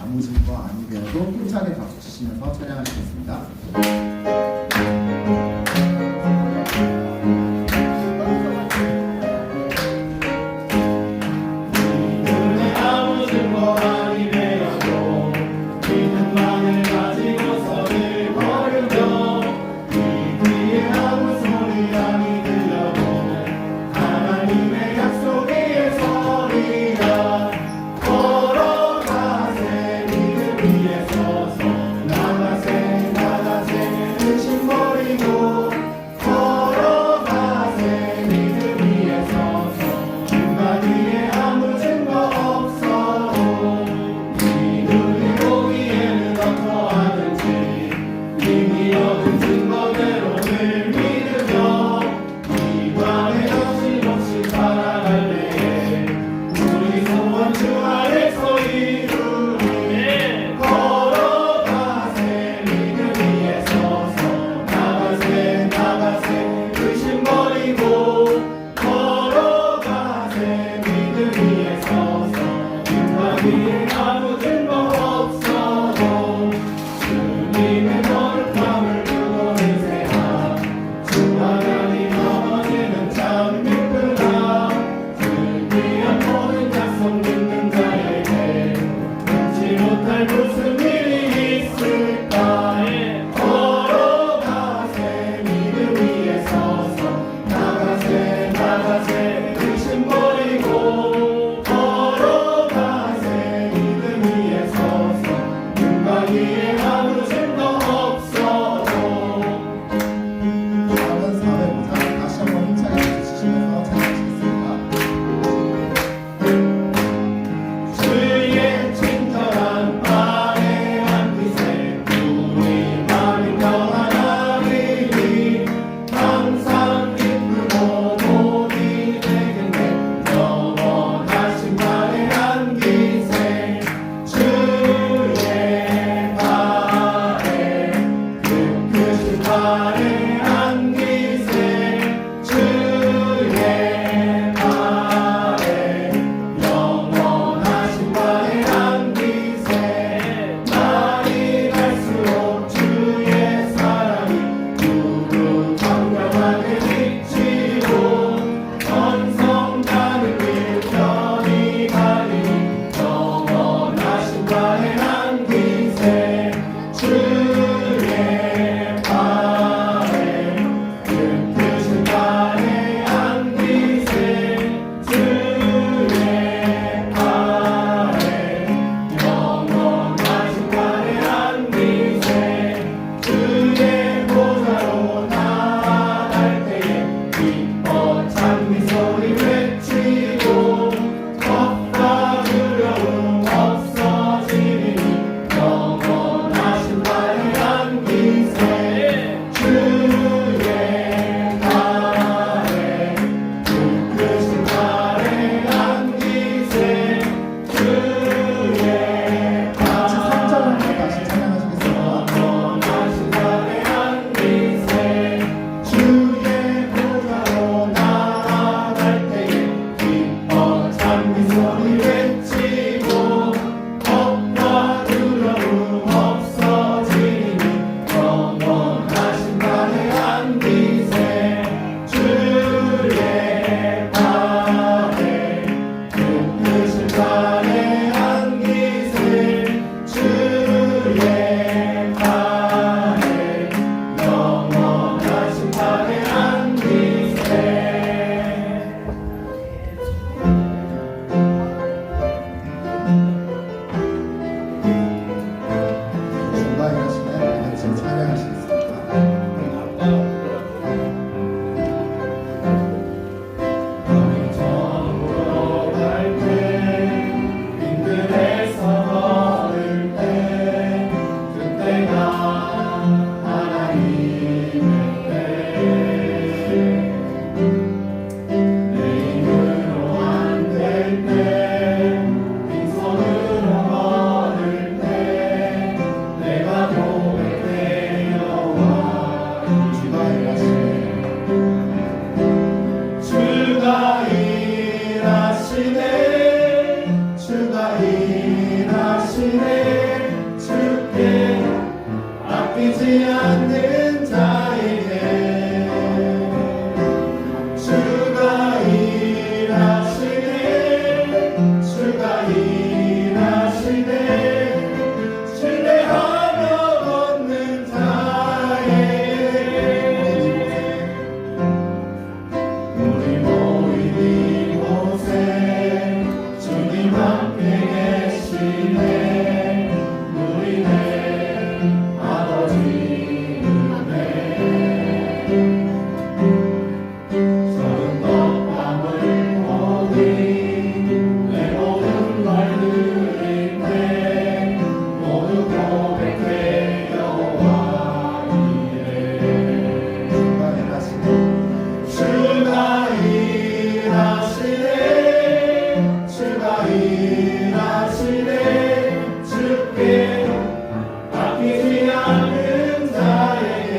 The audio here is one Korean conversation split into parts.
아무 증거 아니되어도 힘차게 박수 치시면서 찬양하시겠습니다. 주가 일하시네 아끼지 않는 자에게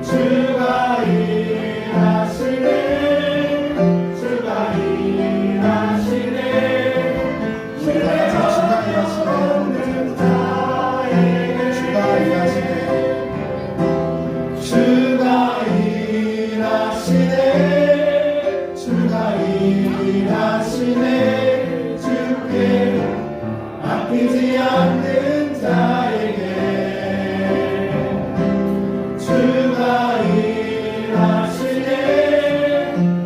주가 일하시네. 주가 일하시네. 신뢰가 없는 자에게 주가 일하시네. 주가 일하시네. 주가 일하시네. 주께 아끼지 않는 자에게 주가 일하시네.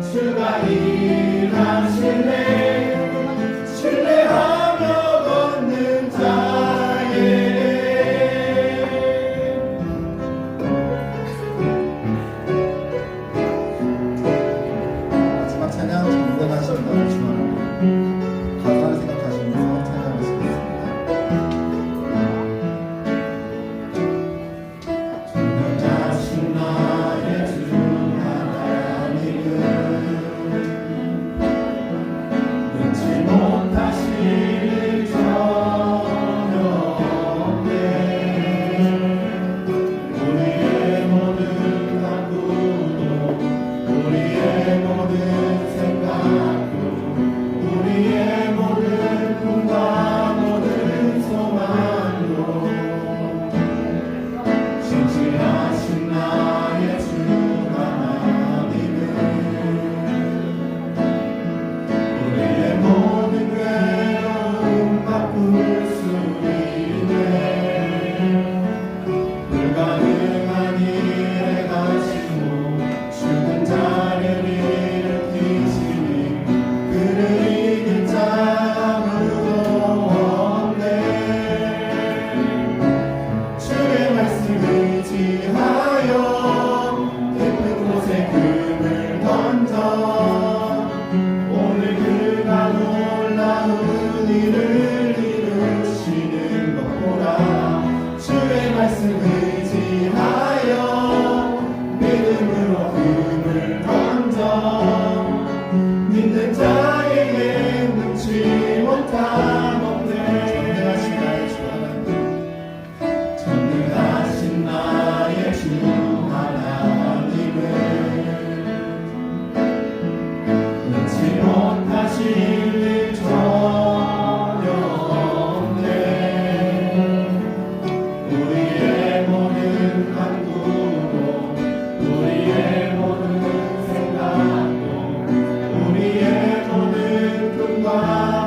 주가 일하시네. 신뢰하며 걷는 자에게. 마지막 찬양 전능하신 나를 주하나님 가사를 생각하시면서 찬양하시겠습니다. 전능하신 나의 주 하나님은 능치 못하실 전혀 없네. 우리의 모든 간구도 우리의 모든 생각도 우리의 모든 꿈과 모든 소망도 신실하신 나의 주 하나님은 우리의 모든 괴로움 바꿀 수 있네. 불가능한 일에 가시고 죽은 자를 일으키시니 그를 이길 자 아무도 없네. 주의 말씀 의지하여 깊은 곳에 금을 던져 오늘 그가 놀라운 일을 이루시는 것 보라. 주의 말씀 의지하여 믿음으로 금을 던져 믿는 자에게 능치 못함 없네. 전능하신 나의 주 전능하신 나의 주 하나님은 능치 못하실 일 전혀 없네. 우리의 모든 간구도 우리의 모든 생각도 우리의 모든 꿈과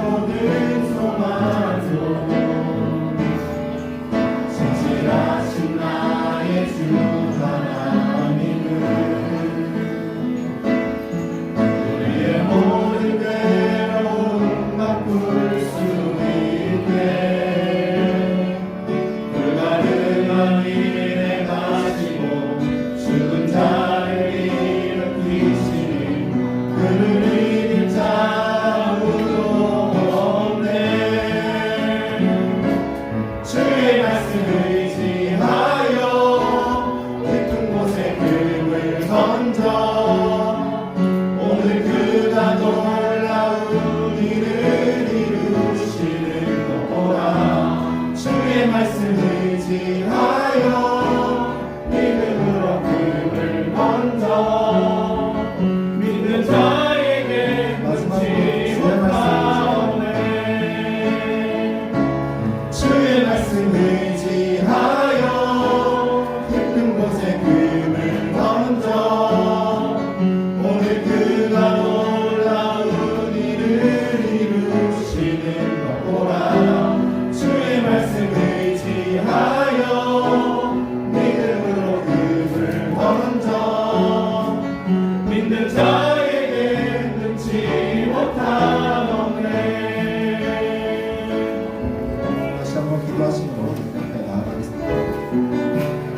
모든 소망도 신실하신 나의 주 하나님은 우리의 모든 괴로움 바꿀 수 있게 불가능한 일에 가시고 죽은 자를 일으키시니 그를 이길 자 아무도 없네. 주의 말씀 의지하여 깊은 곳에 금을 던져 오늘 그가 놀라운 일을 이루시는 것 보라. 주의 말씀 의지하여 믿음으로 금을 던져 믿는 자에게 마지막으로 능치 주의 말씀 못하네. 주의 말씀 의지하여 깊은 곳에 금을 던져 오늘 그가 놀라운 일을 이루시는 것 보라. 주의 말씀 의지하여 믿음으로 금을 던져 믿는 자에게 능치 못함 없네. 다시 한번 기도하시고 옆에 나아가겠습니다.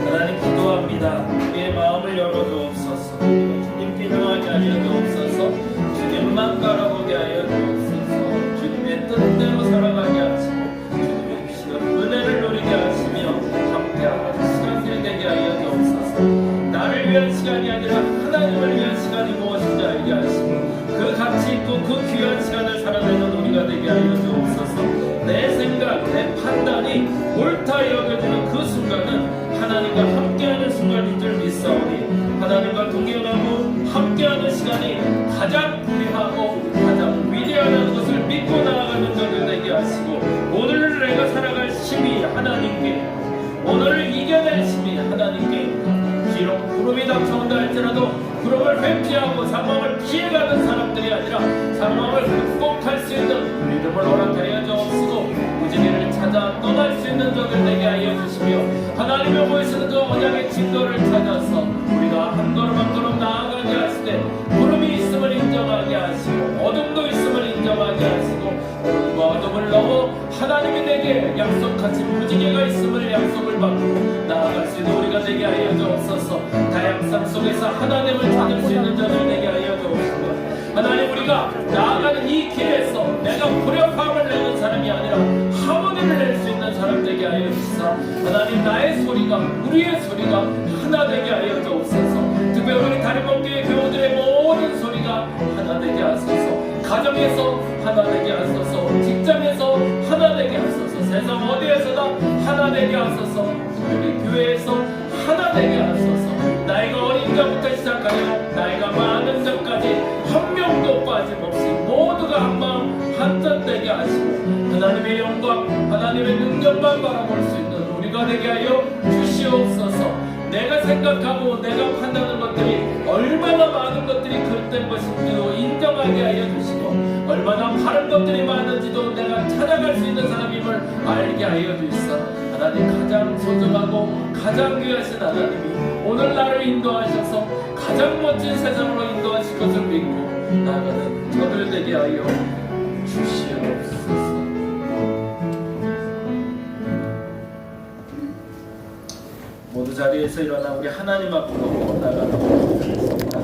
하나님 기도합니다. 우리의 마음을 열어주옵소서. 주님께 향하게 하여 주옵소서. 주님만 바라보게 하여 주옵소서. 주님의 뜻대로 살아가게 하시고 주님의 주시는 은혜를 누리게 하시며 함께하는 시간 되게 하여 주옵소서. 나를 위한 시간이 아니라 하나님을 위한 시간이 무엇인지 알게 하시고 그 가치 있고 그 귀한 시간을 살아내는 우리가 되게 하여 주옵소서. 내 생각, 내 판단이 옳다 여겨지는 그 순간은 하나님과 함께하는 순간인 줄 믿사오니 하나님과 동행하고 함께하는 시간이 가장 귀하고 가장 위대하다는 것을 믿고 나아가는 자들 되게 하시고 오늘 내가 살아갈 힘이 하나님께 오늘을 이겨낼 힘이 하나님께 비록 구름이 닥쳐온다 할지라도 구름을 회피하고 상황을 피해가는 사람들이 아니라 상황을 극복할 수 있는 믿음을 허락하여 주옵시고 무지개를 찾아 떠날 수 있는 자들 되게 하여 주시며 하나님의 보이시는 그 언약의 증거를 찾아서 우리가 한 걸음 한 걸음 나아가게 하시되 구름이 있음을 인정하게 하시고 어둠도 있음을 인정하게 하시고 구름과 어둠을 넘어 하나님이 내게 약속하신 무지개가 있음을 약속을 받고 나아갈 수 있는 우리가 되게 하여 주옵소서. 다양상 속에서 하나님을 찾을 수 있는 자들 되게 하여 주옵소서. 하나님 우리가 나아가는 이 길에서 내가 불협화음을 내는 사람이 아니라 하모니를 낼 수 있는 사람 되게 하여 주시사 하나님 나의 소리가 우리의 소리가 하나 되게 하여 주옵소서. 특별히 우리 다림목교회 교우들의 모든 소리가 하나 되게 하소서. 가정에서 하나 되게 하소서. 직장에서 하나 되게 하소서. 세상 어디에서나 하나 되게 하소서. 우리 교회에서 하나 되게 하소서. 나이가 어린 자부터 시작하여 나이가 많은 자까지 한 명도 빠짐없이 모두가 한 마음 한뜻 되게 하시고 하나님의 영광 하나님의 능력만 바라볼 수 있는 우리가 되게 하여 주시옵소서. 내가 생각하고 내가 판단하는 것들이 얼마나 많은 것들이 그릇된 것인지도 인정하게 하여 주시고 얼마나 바른 것들이 많은지도 내가 찾아갈 수 있는 사람임을 알게 하여 주시사 하나님 가장 소중하고 가장 귀하신 하나님이 오늘 나를 인도하셔서 가장 멋진 세상으로 인도하실 것을 믿고 나아가는 저들 되게 하여 주시옵소서. 모두 자리에서 일어나 우리 하나님 앞으로 나가도록 하겠습니다.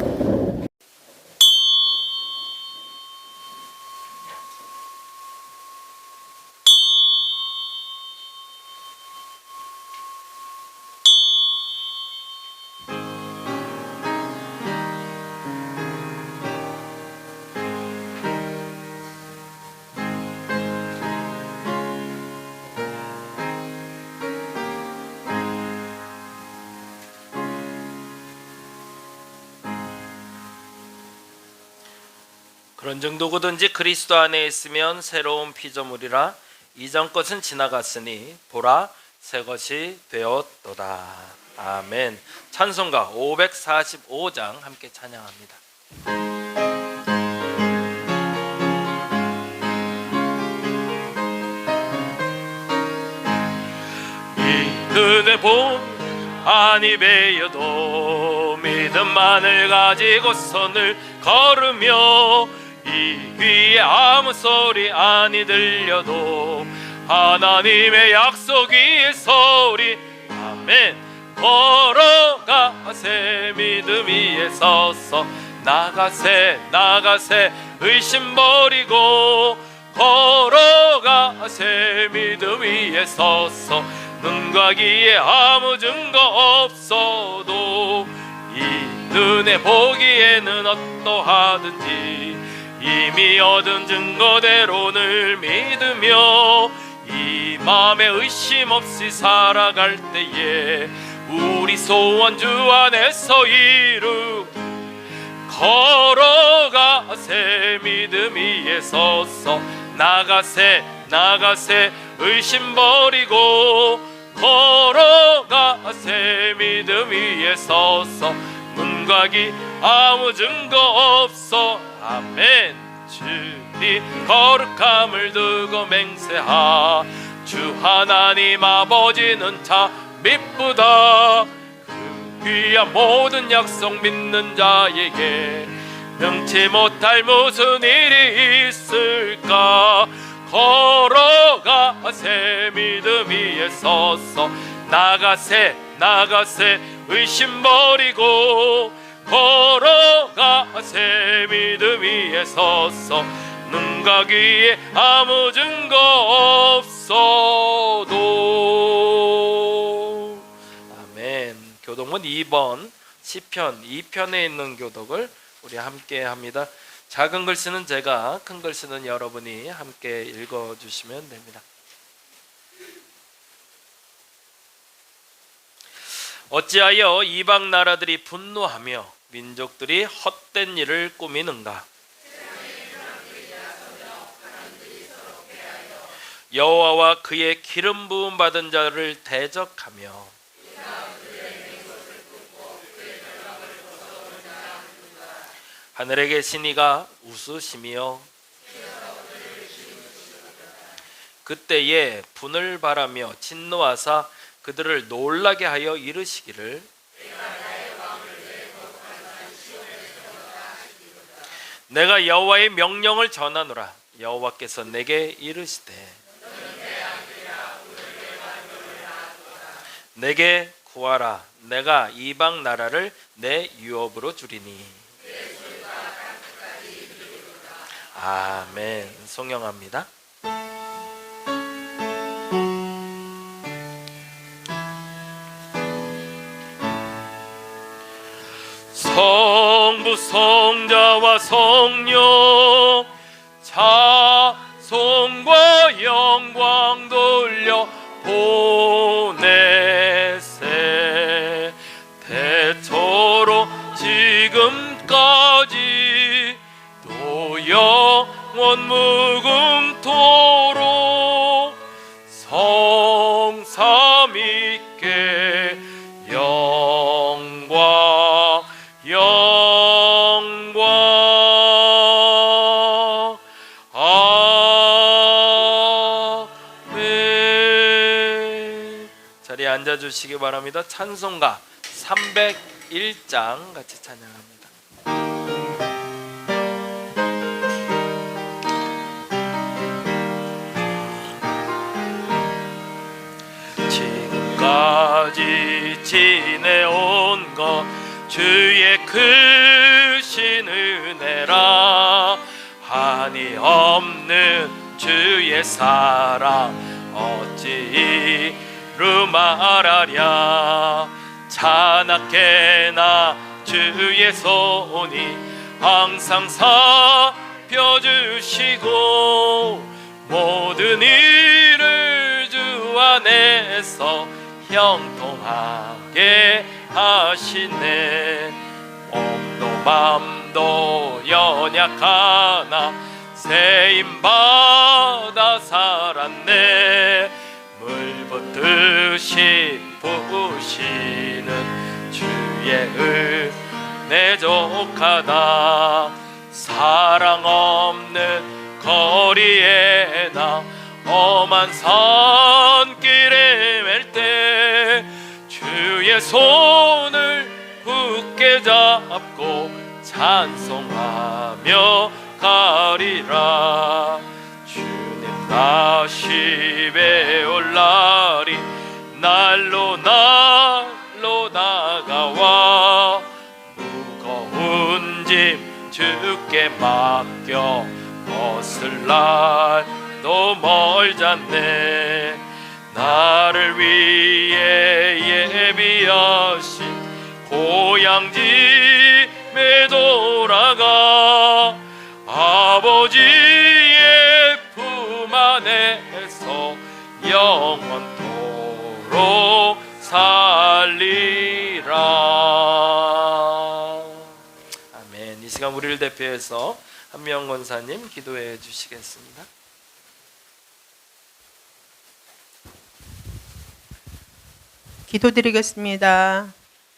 그런 정도고든지 그리스도 안에 있으면 새로운 피조물이라 이전 것은 지나갔으니 보라 새 것이 되었도다. 아멘. 찬송가 545장 함께 찬양합니다. 이 은혜 봄 안이 베여도 믿음만을 가지고 손을 걸으며 이 귀에 아무 소리 아니 들려도 하나님의 약속 위에 서리 아멘. 걸어가세 믿음 위에 서서 나가세 나가세 의심 버리고 걸어가세 믿음 위에 서서 눈과 귀에 아무 증거 없어도 이 눈에 보기에는 어떠하든지 이미 얻은 증거대로 늘 믿으며 이 마음에 의심 없이 살아갈 때에 우리 소원 주 안에서 이루 걸어가세 믿음 위에 서서 나가세 나가세 의심 버리고 걸어가세 믿음 위에 서서 눈과 귀 아무 증거 없어 아멘. 주님 거룩함을 두고 맹세하 주 하나님 아버지는 참 미쁘다. 그 귀한 모든 약속 믿는 자에게 명치 못할 무슨 일이 있을까. 걸어가세 믿음 위에 서서 나가세 나가세 의심 버리고 걸어가세 믿음 위에 서서 눈과 귀에 아무 증거 없어도 아멘. 교독문 2번 시편 2편에 있는 교독을 우리 함께 합니다. 작은 글씨는 제가, 큰 글씨는 여러분이 함께 읽어주시면 됩니다. 어찌하여 이방 나라들이 분노하며 민족들이 헛된 일을 꾸미는가? 여호와와 그의 기름 부음 받은 자를 대적하며 하늘에 계신 이가 웃으시며 그때에 분을 바라며 진노하사 그들을 놀라게 하여 이르시기를 내가 여호와의 명령을 전하노라. 여호와께서 내게 이르시되 내게 구하라. 내가 이방 나라를 내 유업으로 주리니. 아멘. 송영합니다. 성부 성자와 성령 자손과 영광 돌려 보내세. 대처로 지금까지 또 영원 무궁토록 성삼위께 영광 아멘. 자리에 앉아주시기 바랍니다. 찬송가 301장 같이 찬양합니다. 지금까지 지내온 것 주의 크신 은혜라. 한이 없는 주의 사랑 어찌 이루 말하랴. 자나깨나 주의 손이 항상 살펴주시고 모든 일을 주 안에서 형통하게 하시네. 몸도 맘도 연약하나 세임받아 살았네. 물 붓듯이 부으시는 주의 은혜 족하다. 사랑 없는 거리에 나 험한 산길에 맬 때 주의 손을 굳게 잡고 찬송하며 가리라. 주님 다시 배울 날이 날로 다가와 무거운 짐 주께 맡겨 벗을 날도 멀잖네. 나를 위해 예비하신 고향 집에 돌아가 아버지의 품 안에서 영원토록 살리라. 아멘. 이 시간 우리를 대표해서 한명 권사님 기도해 주시겠습니다. 기도드리겠습니다.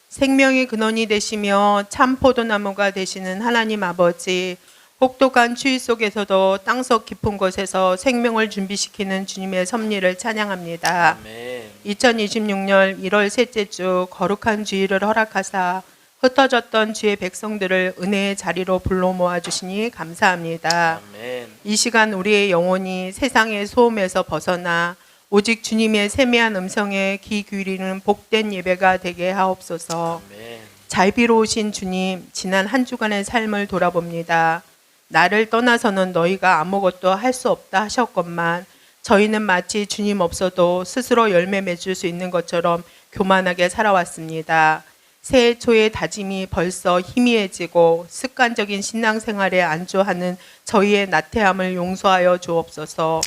생명의 근원이 되시며 참 포도나무가 되시는 하나님 아버지, 혹독한 추위 속에서도 땅속 깊은 곳에서 생명을 준비시키는 주님의 섭리를 찬양합니다. 아멘. 2026년 1월 셋째 주 거룩한 주일을 허락하사 흩어졌던 주의 백성들을 은혜의 자리로 불러 모아주시니 감사합니다. 아멘. 이 시간 우리의 영혼이 세상의 소음에서 벗어나 오직 주님의 세미한 음성에 귀 기울이는 복된 예배가 되게 하옵소서. 아멘. 자비로우신 주님, 지난 한 주간의 삶을 돌아봅니다. 나를 떠나서는 너희가 아무것도 할 수 없다 하셨건만 저희는 마치 주님 없어도 스스로 열매 맺을 수 있는 것처럼 교만하게 살아왔습니다. 새해 초의 다짐이 벌써 희미해지고 습관적인 신앙생활에 안주하는 저희의 나태함을 용서하여 주옵소서.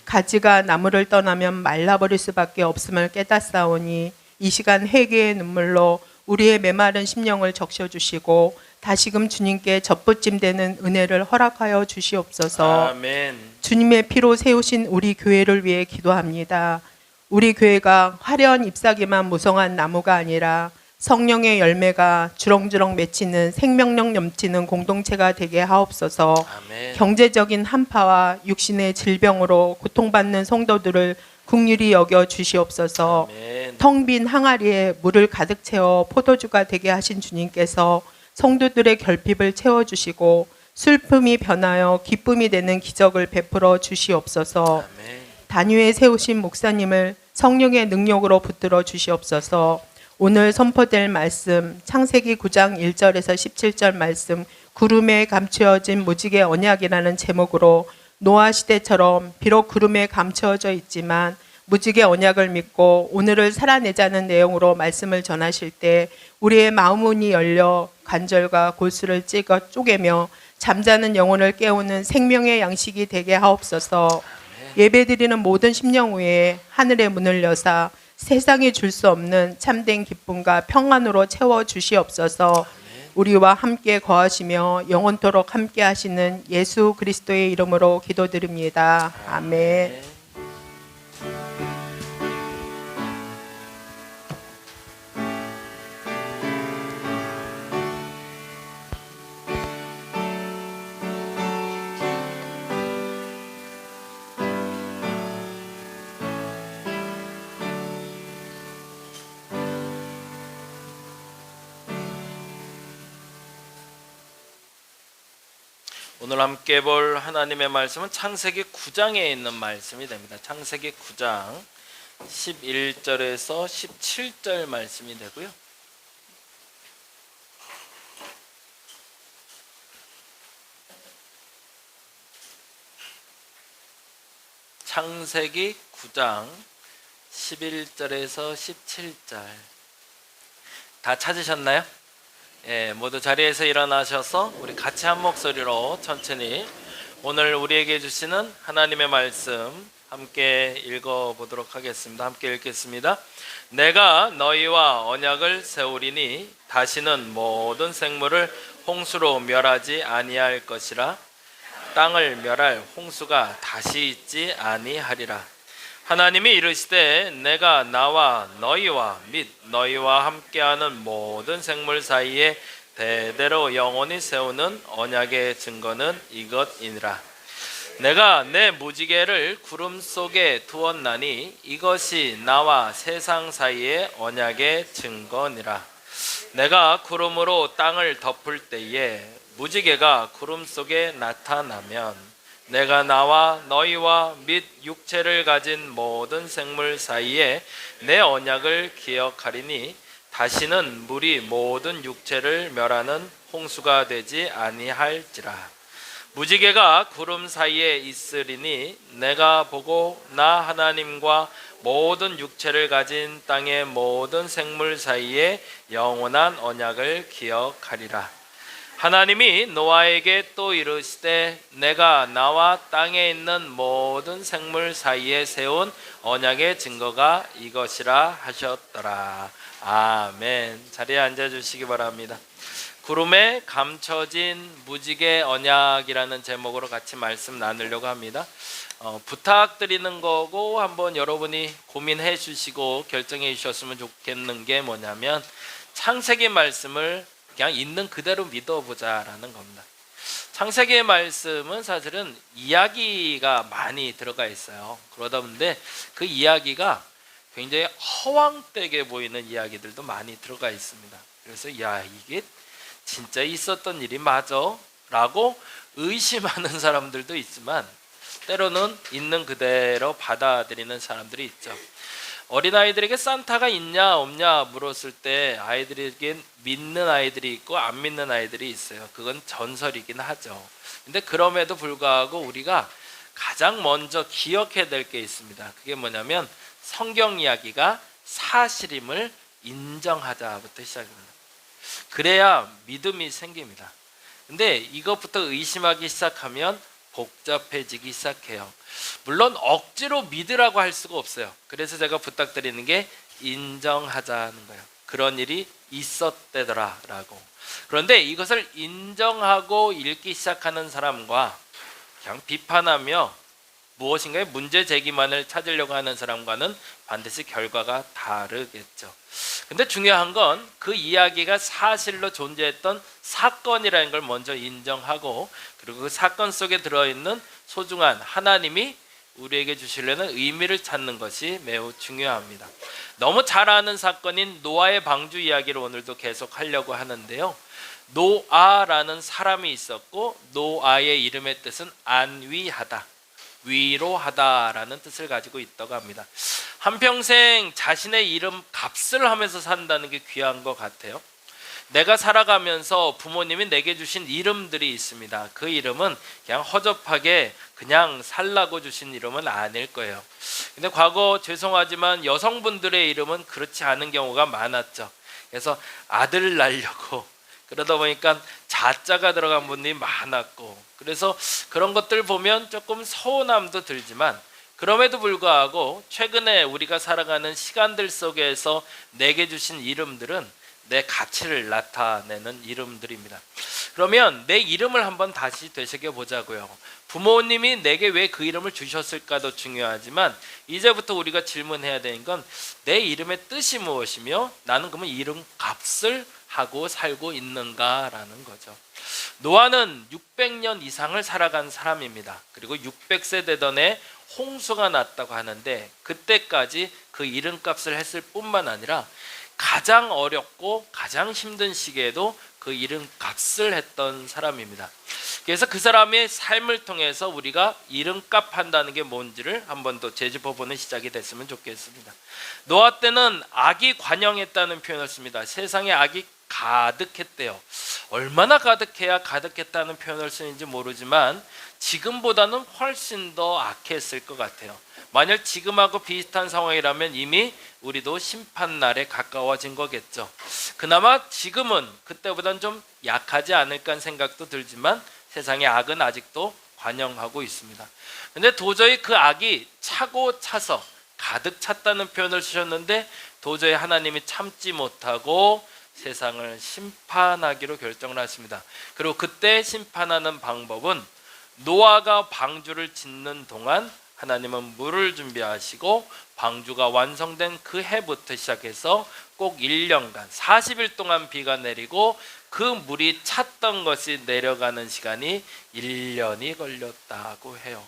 가지가 나무를 떠나면 말라버릴 수밖에 없음을 깨닫사오니 이 시간 회개의 눈물로 우리의 메마른 심령을 적셔주시고 다시금 주님께 젖붙짐되는 은혜를 허락하여 주시옵소서. 아멘. 주님의 피로 세우신 우리 교회를 위해 기도합니다. 우리 교회가 화려한 잎사귀만 무성한 나무가 아니라 성령의 열매가 주렁주렁 맺히는 생명력 넘치는 공동체가 되게 하옵소서. 아멘. 경제적인 한파와 육신의 질병으로 고통받는 성도들을 긍휼히 여겨 주시옵소서. 아멘. 텅 빈 항아리에 물을 가득 채워 포도주가 되게 하신 주님께서 성도들의 결핍을 채워주시고 슬픔이 변하여 기쁨이 되는 기적을 베풀어 주시옵소서. 아멘. 단위에 세우신 목사님을 성령의 능력으로 붙들어 주시옵소서. 오늘 선포될 말씀 창세기 9장 1절에서 17절 말씀 구름에 감추어진 무지개 언약이라는 제목으로 노아 시대처럼 비록 구름에 감추어져 있지만 무지개 언약을 믿고 오늘을 살아내자는 내용으로 말씀을 전하실 때 우리의 마음문이 열려 관절과 골수를 찢어 쪼개며 잠자는 영혼을 깨우는 생명의 양식이 되게 하옵소서. 예배드리는 모든 심령 위에 하늘의 문을 여사 세상이 줄 수 없는 참된 기쁨과 평안으로 채워 주시옵소서. 우리와 함께 거하시며 영원토록 함께 하시는 예수 그리스도의 이름으로 기도드립니다. 아멘. 오늘 함께 볼 하나님의 말씀은 창세기 9장에 있는 말씀이 됩니다. 창세기 9장 11절에서 17절 말씀이 되고요. 창세기 9장 11절에서 17절 다 찾으셨나요? 예, 모두 자리에서 일어나셔서 우리 같이 한 목소리로 천천히 오늘 우리에게 주시는 하나님의 말씀 함께 읽어보도록 하겠습니다. 함께 읽겠습니다. 내가 너희와 언약을 세우리니 다시는 모든 생물을 홍수로 멸하지 아니할 것이라. 땅을 멸할 홍수가 다시 있지 아니하리라. 하나님이 이르시되 내가 나와 너희와 및 너희와 함께하는 모든 생물 사이에 대대로 영원히 세우는 언약의 증거는 이것이니라. 내가 내 무지개를 구름 속에 두었나니 이것이 나와 세상 사이의 언약의 증거니라. 내가 구름으로 땅을 덮을 때에 무지개가 구름 속에 나타나면 내가 나와 너희와 및 육체를 가진 모든 생물 사이에 내 언약을 기억하리니 다시는 물이 모든 육체를 멸하는 홍수가 되지 아니할지라. 무지개가 구름 사이에 있으리니 내가 보고 나 하나님과 모든 육체를 가진 땅의 모든 생물 사이에 영원한 언약을 기억하리라. 하나님이 노아에게 또 이르시되 내가 나와 땅에 있는 모든 생물 사이에 세운 언약의 증거가 이것이라 하셨더라. 아멘. 자리에 앉아주시기 바랍니다. 구름에 감춰진 무지개 언약이라는 제목으로 같이 말씀 나누려고 합니다. 부탁드리는 거고 한번 여러분이 고민해 주시고 결정해 주셨으면 좋겠는 게 뭐냐면 창세기 말씀을 그냥 있는 그대로 믿어보자라는 겁니다. 창세기의 말씀은 사실은 이야기가 많이 들어가 있어요. 그러다 보는데 그 이야기가 굉장히 허황되게 보이는 이야기들도 많이 들어가 있습니다. 그래서 야 이게 진짜 있었던 일이 맞아? 라고 의심하는 사람들도 있지만 때로는 있는 그대로 받아들이는 사람들이 있죠. 어린아이들에게 산타가 있냐 없냐 물었을 때 아이들에게 믿는 아이들이 있고 안 믿는 아이들이 있어요. 그건 전설이긴 하죠. 근데 그럼에도 불구하고 우리가 가장 먼저 기억해야 될 게 있습니다. 그게 뭐냐면 성경 이야기가 사실임을 인정하자부터 시작합니다. 그래야 믿음이 생깁니다. 근데 이것부터 의심하기 시작하면 복잡해지기 시작해요. 물론 억지로 믿으라고 할 수가 없어요. 그래서 제가 부탁드리는 게 인정하자는 거예요. 그런 일이 있었대더라 라고. 그런데 이것을 인정하고 읽기 시작하는 사람과 그냥 비판하며 무엇인가의 문제 제기만을 찾으려고 하는 사람과는 반드시 결과가 다르겠죠. 근데 중요한 건 그 이야기가 사실로 존재했던 사건이라는 걸 먼저 인정하고, 그리고 그 사건 속에 들어있는 소중한 하나님이 우리에게 주시려는 의미를 찾는 것이 매우 중요합니다. 너무 잘 아는 사건인 노아의 방주 이야기를 오늘도 계속 하려고 하는데요. 노아라는 사람이 있었고, 노아의 이름의 뜻은 안위하다, 위로하다라는 뜻을 가지고 있다고 합니다. 한평생 자신의 이름 값을 하면서 산다는 게 귀한 것 같아요. 내가 살아가면서 부모님이 내게 주신 이름들이 있습니다. 그 이름은 그냥 허접하게 그냥 살라고 주신 이름은 아닐 거예요. 근데 과거 죄송하지만 여성분들의 이름은 그렇지 않은 경우가 많았죠. 그래서 아들 낳으려고 그러다 보니까 자자가 들어간 분들이 많았고, 그래서 그런 것들 보면 조금 서운함도 들지만, 그럼에도 불구하고 최근에 우리가 살아가는 시간들 속에서 내게 주신 이름들은 내 가치를 나타내는 이름들입니다. 그러면 내 이름을 한번 다시 되새겨 보자고요. 부모님이 내게 왜 그 이름을 주셨을까도 중요하지만, 이제부터 우리가 질문해야 되는 건 내 이름의 뜻이 무엇이며 나는 그러면 이름 값을 하고 살고 있는가라는 거죠. 노아는 600년 이상을 살아간 사람입니다. 그리고 600세 되던 해 홍수가 났다고 하는데, 그때까지 그 이름값을 했을 뿐만 아니라 가장 어렵고 가장 힘든 시기에도 그 이름값을 했던 사람입니다. 그래서 그 사람의 삶을 통해서 우리가 이름값 한다는 게 뭔지를 한 번 더 되짚어보는 시작이 됐으면 좋겠습니다. 노아 때는 악이 관영했다는 표현을 씁니다. 세상에 악이 가득했대요. 얼마나 가득해야 가득했다는 표현을 쓰는지 모르지만 지금보다는 훨씬 더 악했을 것 같아요. 만약 지금하고 비슷한 상황이라면 이미 우리도 심판날에 가까워진 거겠죠. 그나마 지금은 그때보다는 좀 약하지 않을까 하는 생각도 들지만 세상의 악은 아직도 관영하고 있습니다. 근데 도저히 그 악이 차고 차서 가득 찼다는 표현을 쓰셨는데, 도저히 하나님이 참지 못하고 세상을 심판하기로 결정을 하십니다. 그리고 그때 심판하는 방법은 노아가 방주를 짓는 동안 하나님은 물을 준비하시고, 방주가 완성된 그 해부터 시작해서 꼭 1년간 40일 동안 비가 내리고, 그 물이 찼던 것이 내려가는 시간이 1년이 걸렸다고 해요.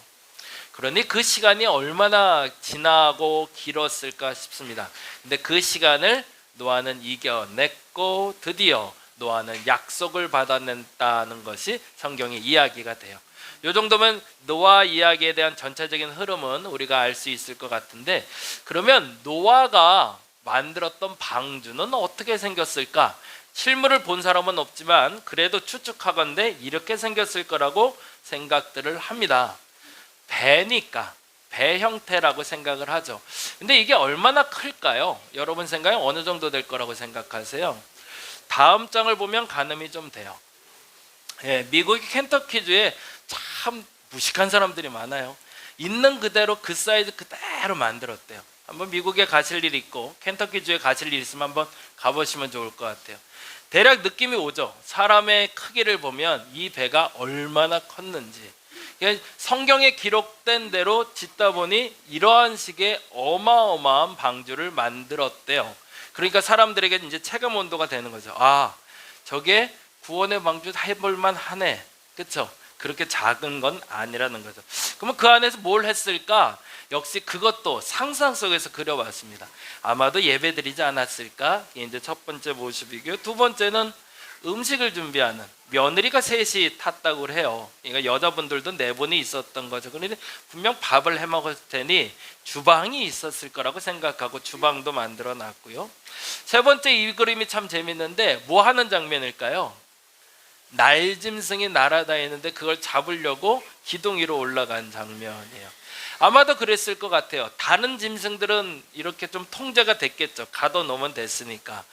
그러니 그 시간이 얼마나 지나고 길었을까 싶습니다. 근데 그 시간을 노아는 이겨냈고 드디어 노아는 약속을 받아냈다는 것이 성경의 이야기가 돼요. 이 정도면 노아 이야기에 대한 전체적인 흐름은 우리가 알 수 있을 것 같은데, 그러면 노아가 만들었던 방주는 어떻게 생겼을까? 실물을 본 사람은 없지만 그래도 추측하건대 이렇게 생겼을 거라고 생각들을 합니다. 배니까 배 형태라고 생각을 하죠. 근데 이게 얼마나 클까요? 여러분 생각에 어느 정도 될 거라고 생각하세요? 다음 장을 보면 가늠이 좀 돼요. 미국의 켄터키주에 참 무식한 사람들이 많아요. 있는 그대로 그 사이즈 그대로 만들었대요. 한번 미국에 가실 일 있고 켄터키주에 가실 일 있으면 한번 가보시면 좋을 것 같아요. 대략 느낌이 오죠. 사람의 크기를 보면 이 배가 얼마나 컸는지. 성경에 기록된 대로 짓다 보니 이러한 식의 어마어마한 방주를 만들었대요. 그러니까 사람들에게 이제 체감 온도가 되는 거죠. 아, 저게 구원의 방주 해볼만 하네. 그렇죠? 그렇게 작은 건 아니라는 거죠. 그러면 그 안에서 뭘 했을까? 역시 그것도 상상 속에서 그려봤습니다. 아마도 예배드리지 않았을까? 이게 이제 첫 번째 모습이고요. 두 번째는 음식을 준비하는 며느리가 셋이 탔다고 해요. 그러니까 여자분들도 네 분이 있었던 거죠. 그런데 분명 밥을 해 먹을 테니 주방이 있었을 거라고 생각하고 주방도 만들어 놨고요. 세 번째 이 그림이 참 재밌는데 뭐 하는 장면일까요? 날짐승이 날아다니는데 그걸 잡으려고 기둥 위로 올라간 장면이에요. 아마도 그랬을 것 같아요. 다른 짐승들은 이렇게 좀 통제가 됐겠죠. 가둬놓으면 됐으니까.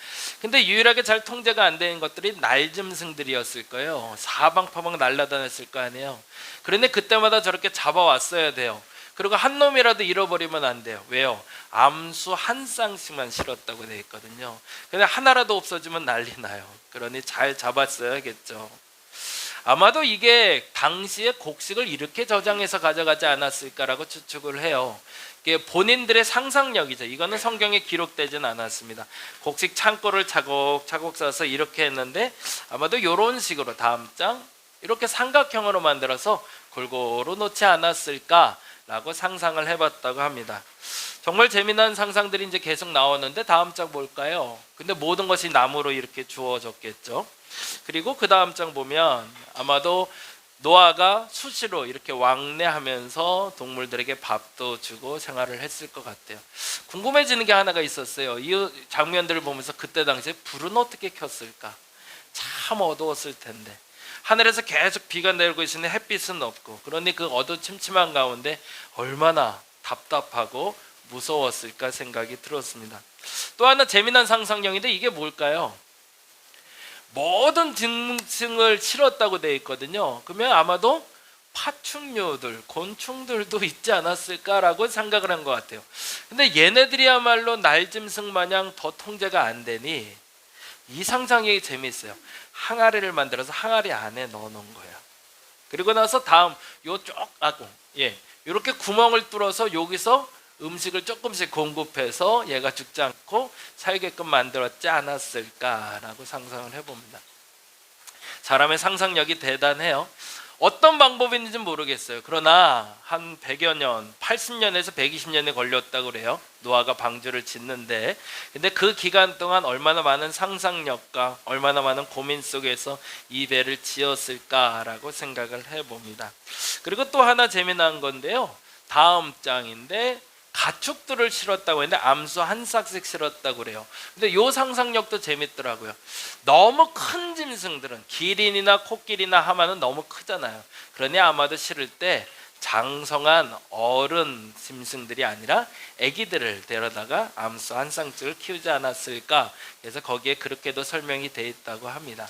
근데 유일하게 잘 통제가 안 되는 것들이 날짐승들이었을 거예요. 사방파방 날아다녔을 거 아니에요. 그런데 그때마다 저렇게 잡아왔어야 돼요. 그리고 한 놈이라도 잃어버리면 안 돼요. 왜요? 암수 한 쌍씩만 실었다고 되어 있거든요. 근데 하나라도 없어지면 난리 나요. 그러니 잘 잡았어야겠죠. 아마도 이게 당시에 곡식을 이렇게 저장해서 가져가지 않았을까라고 추측을 해요. 이게 본인들의 상상력이죠. 이거는 성경에 기록되진 않았습니다. 곡식 창고를 차곡차곡 싸서 이렇게 했는데 아마도 이런 식으로 다음 장 이렇게 삼각형으로 만들어서 골고루 놓지 않았을까라고 상상을 해봤다고 합니다. 정말 재미난 상상들이 이제 계속 나오는데 다음 장 볼까요? 근데 모든 것이 나무로 이렇게 주어졌겠죠. 그리고 그 다음 장 보면 아마도 노아가 수시로 이렇게 왕래하면서 동물들에게 밥도 주고 생활을 했을 것 같아요. 궁금해지는 게 하나가 있었어요. 이 장면들을 보면서 그때 당시에 불은 어떻게 켰을까? 참 어두웠을 텐데 하늘에서 계속 비가 내리고 있으니 햇빛은 없고, 그러니 그 어두침침한 가운데 얼마나 답답하고 무서웠을까 생각이 들었습니다. 또 하나 재미난 상상력인데 이게 뭘까요? 모든 짐승을 실었다고 되어 있거든요. 그러면 아마도 파충류들, 곤충들도 있지 않았을까라고 생각을 한 것 같아요. 근데 얘네들이야말로 날짐승 마냥 더 통제가 안 되니 이 상상이 재미있어요. 항아리를 만들어서 항아리 안에 넣어놓은 거예요. 그리고 나서 다음 이렇게 구멍을 뚫어서 여기서 음식을 조금씩 공급해서 얘가 죽지 않고 살게끔 만들었지 않았을까라고 상상을 해봅니다. 사람의 상상력이 대단해요. 어떤 방법인지 모르겠어요. 그러나 한 100여 년, 80년에서 120년이 걸렸다고 그래요. 노아가 방주를 짓는데. 근데 그 기간 동안 얼마나 많은 상상력과 얼마나 많은 고민 속에서 이 배를 지었을까라고 생각을 해봅니다. 그리고 또 하나 재미난 건데요. 다음 장인데 가축들을 실었다고 했는데 암수 한 싹씩 실었다고 그래요. 근데 요 상상력도 재밌더라고요. 너무 큰 짐승들은 기린이나 코끼리나 하마는 너무 크잖아요. 그러니 아마도 실을 때 장성한 어른 짐승들이 아니라 아기들을 데려다가 암수 한 쌍씩을 키우지 않았을까. 그래서 거기에 그렇게도 설명이 돼 있다고 합니다.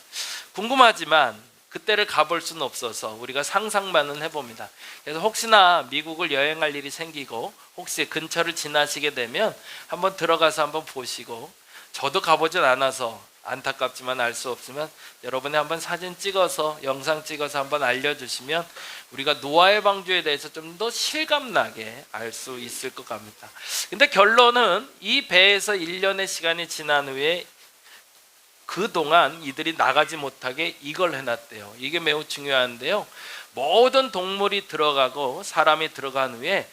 궁금하지만 그때를 가볼 수는 없어서 우리가 상상만은 해봅니다. 그래서 혹시나 미국을 여행할 일이 생기고 혹시 근처를 지나시게 되면 한번 들어가서 한번 보시고, 저도 가보진 않아서 안타깝지만 알 수 없으면 여러분이 한번 사진 찍어서 영상 찍어서 한번 알려주시면 우리가 노아의 방주에 대해서 좀 더 실감나게 알 수 있을 것 같습니다. 근데 결론은 이 배에서 1년의 시간이 지난 후에 그동안 이들이 나가지 못하게 이걸 해놨대요. 이게 매우 중요한데요. 모든 동물이 들어가고 사람이 들어간 후에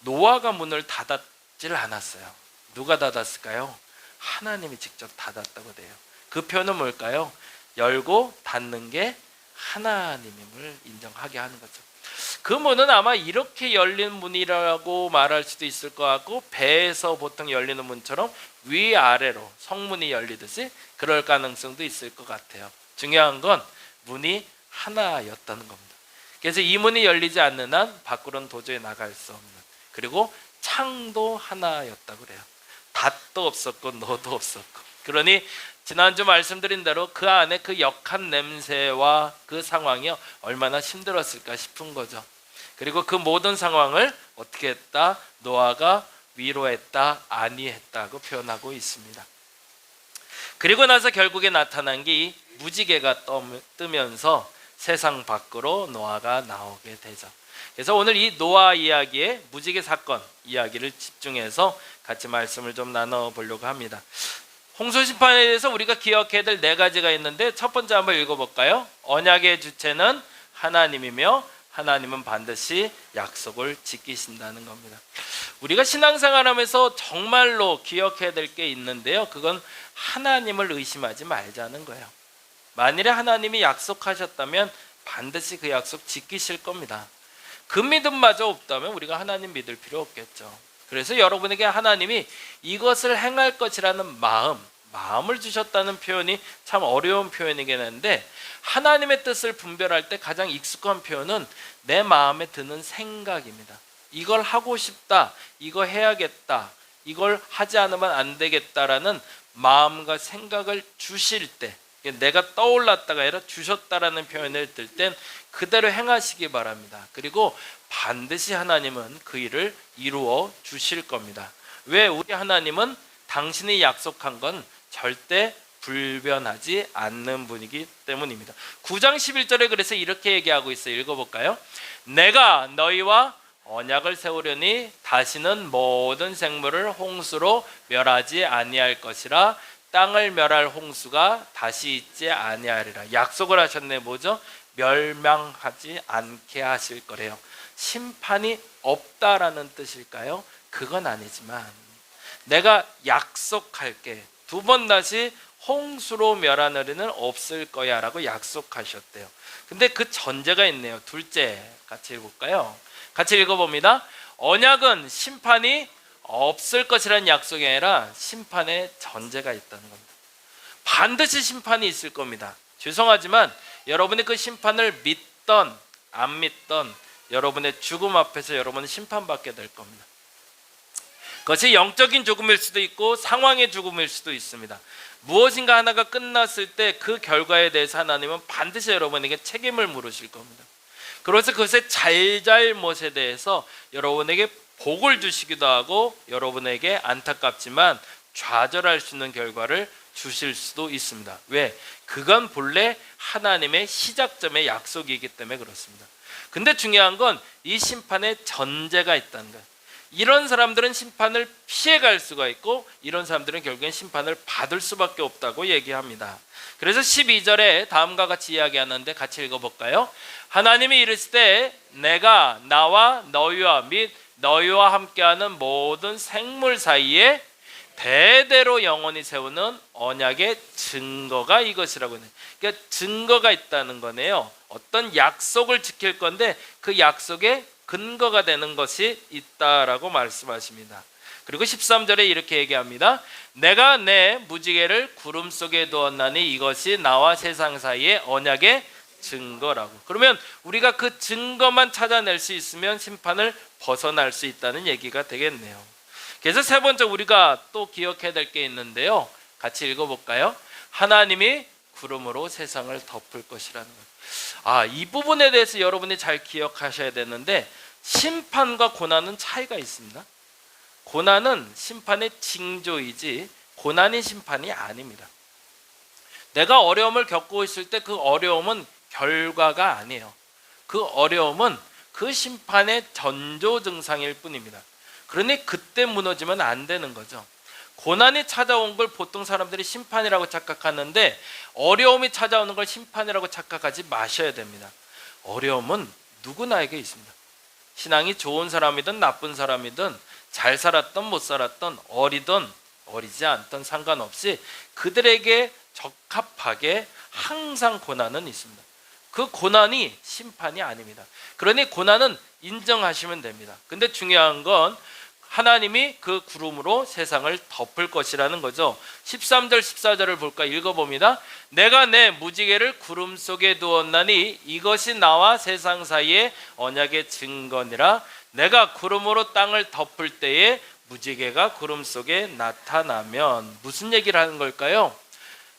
노아가 문을 닫았질 않았어요. 누가 닫았을까요? 하나님이 직접 닫았다고 돼요. 그 표현은 뭘까요? 열고 닫는 게 하나님임을 인정하게 하는 거죠. 그 문은 아마 이렇게 열린 문이라고 말할 수도 있을 것 같고, 배에서 보통 열리는 문처럼 위아래로 성문이 열리듯이 그럴 가능성도 있을 것 같아요. 중요한 건 문이 하나였다는 겁니다. 그래서 이 문이 열리지 않는 한 밖으로는 도저히 나갈 수 없는, 그리고 창도 하나였다고 그래요. 닷도 없었고 너도 없었고. 그러니 지난주 말씀드린 대로 그 안에 그 역한 냄새와 그 상황이 얼마나 힘들었을까 싶은 거죠. 그리고 그 모든 상황을 어떻게 했다? 노아가 위로했다, 안위했다고 표현하고 있습니다. 그리고 나서 결국에 나타난 게 이 무지개가 뜨면서 세상 밖으로 노아가 나오게 되죠. 그래서 오늘 이 노아 이야기의 무지개 사건 이야기를 집중해서 같이 말씀을 좀 나눠보려고 합니다. 홍수 심판에 대해서 우리가 기억해야 될 4가지가 있는데, 첫 번째 한번 읽어볼까요? 언약의 주체는 하나님이며 하나님은 반드시 약속을 지키신다는 겁니다. 우리가 신앙생활하면서 정말로 기억해야 될 게 있는데요. 그건 하나님을 의심하지 말자는 거예요. 만일에 하나님이 약속하셨다면 반드시 그 약속 지키실 겁니다. 그 믿음마저 없다면 우리가 하나님 믿을 필요 없겠죠. 그래서 여러분에게 하나님이 이것을 행할 것이라는 마음을 주셨다는 표현이 참 어려운 표현이긴 한데, 하나님의 뜻을 분별할 때 가장 익숙한 표현은 내 마음에 드는 생각입니다. 이걸 하고 싶다, 이거 해야겠다, 이걸 하지 않으면 안 되겠다라는 마음과 생각을 주실 때, 내가 떠올랐다가 아니라 주셨다라는 표현을 들 땐 그대로 행하시기 바랍니다. 그리고 반드시 하나님은 그 일을 이루어 주실 겁니다. 왜? 우리 하나님은 당신이 약속한 건 절대 불변하지 않는 분이기 때문입니다. 9장 11절에 그래서 이렇게 얘기하고 있어요. 읽어볼까요? 내가 너희와 언약을 세우려니 다시는 모든 생물을 홍수로 멸하지 아니할 것이라. 땅을 멸할 홍수가 다시 있지 아니하리라. 약속을 하셨네. 뭐죠? 멸망하지 않게 하실 거래요. 심판이 없다라는 뜻일까요? 그건 아니지만 내가 약속할게. 두 번 다시 홍수로 멸하는 일은 없을 거야 라고 약속하셨대요. 근데 그 전제가 있네요. 둘째, 같이 읽어볼까요? 같이 읽어봅니다. 언약은 심판이 없을 것이라는 약속이 아니라 심판의 전제가 있다는 겁니다. 반드시 심판이 있을 겁니다. 죄송하지만 여러분이 그 심판을 믿던 안 믿던 여러분의 죽음 앞에서 여러분은 심판받게 될 겁니다. 그것이 영적인 죽음일 수도 있고 상황의 죽음일 수도 있습니다. 무엇인가 하나가 끝났을 때 그 결과에 대해서 하나님은 반드시 여러분에게 책임을 물으실 겁니다. 그래서 그것의 잘잘못에 대해서 여러분에게 복을 주시기도 하고 여러분에게 안타깝지만 좌절할 수 있는 결과를 주실 수도 있습니다. 왜? 그건 본래 하나님의 시작점의 약속이기 때문에 그렇습니다. 근데 중요한 건 이 심판에 전제가 있다는 거예요. 이런 사람들은 심판을 피해갈 수가 있고 이런 사람들은 결국엔 심판을 받을 수밖에 없다고 얘기합니다. 그래서 12절에 다음과 같이 이야기하는데 같이 읽어볼까요? 하나님이 이르시되 내가 나와 너희와 및 너희와 함께하는 모든 생물 사이에 대대로 영원히 세우는 언약의 증거가 이것이라고 해요. 그러니까 증거가 있다는 거네요. 어떤 약속을 지킬 건데 그 약속의 근거가 되는 것이 있다라고 말씀하십니다. 그리고 13절에 이렇게 얘기합니다. 내가 내 무지개를 구름 속에 두었나니 이것이 나와 세상 사이의 언약의 증거라고. 그러면 우리가 그 증거만 찾아낼 수 있으면 심판을 벗어날 수 있다는 얘기가 되겠네요. 그래서 세 번째 우리가 또 기억해야 될 게 있는데요. 같이 읽어볼까요? 하나님이 구름으로 세상을 덮을 것이라는 거예요. 이 부분에 대해서 여러분이 잘 기억하셔야 되는데 심판과 고난은 차이가 있습니다. 고난은 심판의 징조이지 고난이 심판이 아닙니다. 내가 어려움을 겪고 있을 때 그 어려움은 결과가 아니에요. 그 어려움은 그 심판의 전조 증상일 뿐입니다. 그러니 그때 무너지면 안 되는 거죠. 고난이 찾아온 걸 보통 사람들이 심판이라고 착각하는데 어려움이 찾아오는 걸 심판이라고 착각하지 마셔야 됩니다. 어려움은 누구나에게 있습니다. 신앙이 좋은 사람이든 나쁜 사람이든 잘 살았던 못 살았던 어리든 어리지 않던 상관없이 그들에게 적합하게 항상 고난은 있습니다. 그 고난이 심판이 아닙니다. 그러니 고난은 인정하시면 됩니다. 근데 중요한 건 하나님이 그 구름으로 세상을 덮을 것이라는 거죠. 13절 14절을 볼까 읽어봅니다. 내가 내 무지개를 구름 속에 두었나니 이것이 나와 세상 사이의 언약의 증거니라. 내가 구름으로 땅을 덮을 때에 무지개가 구름 속에 나타나면 무슨 얘기를 하는 걸까요?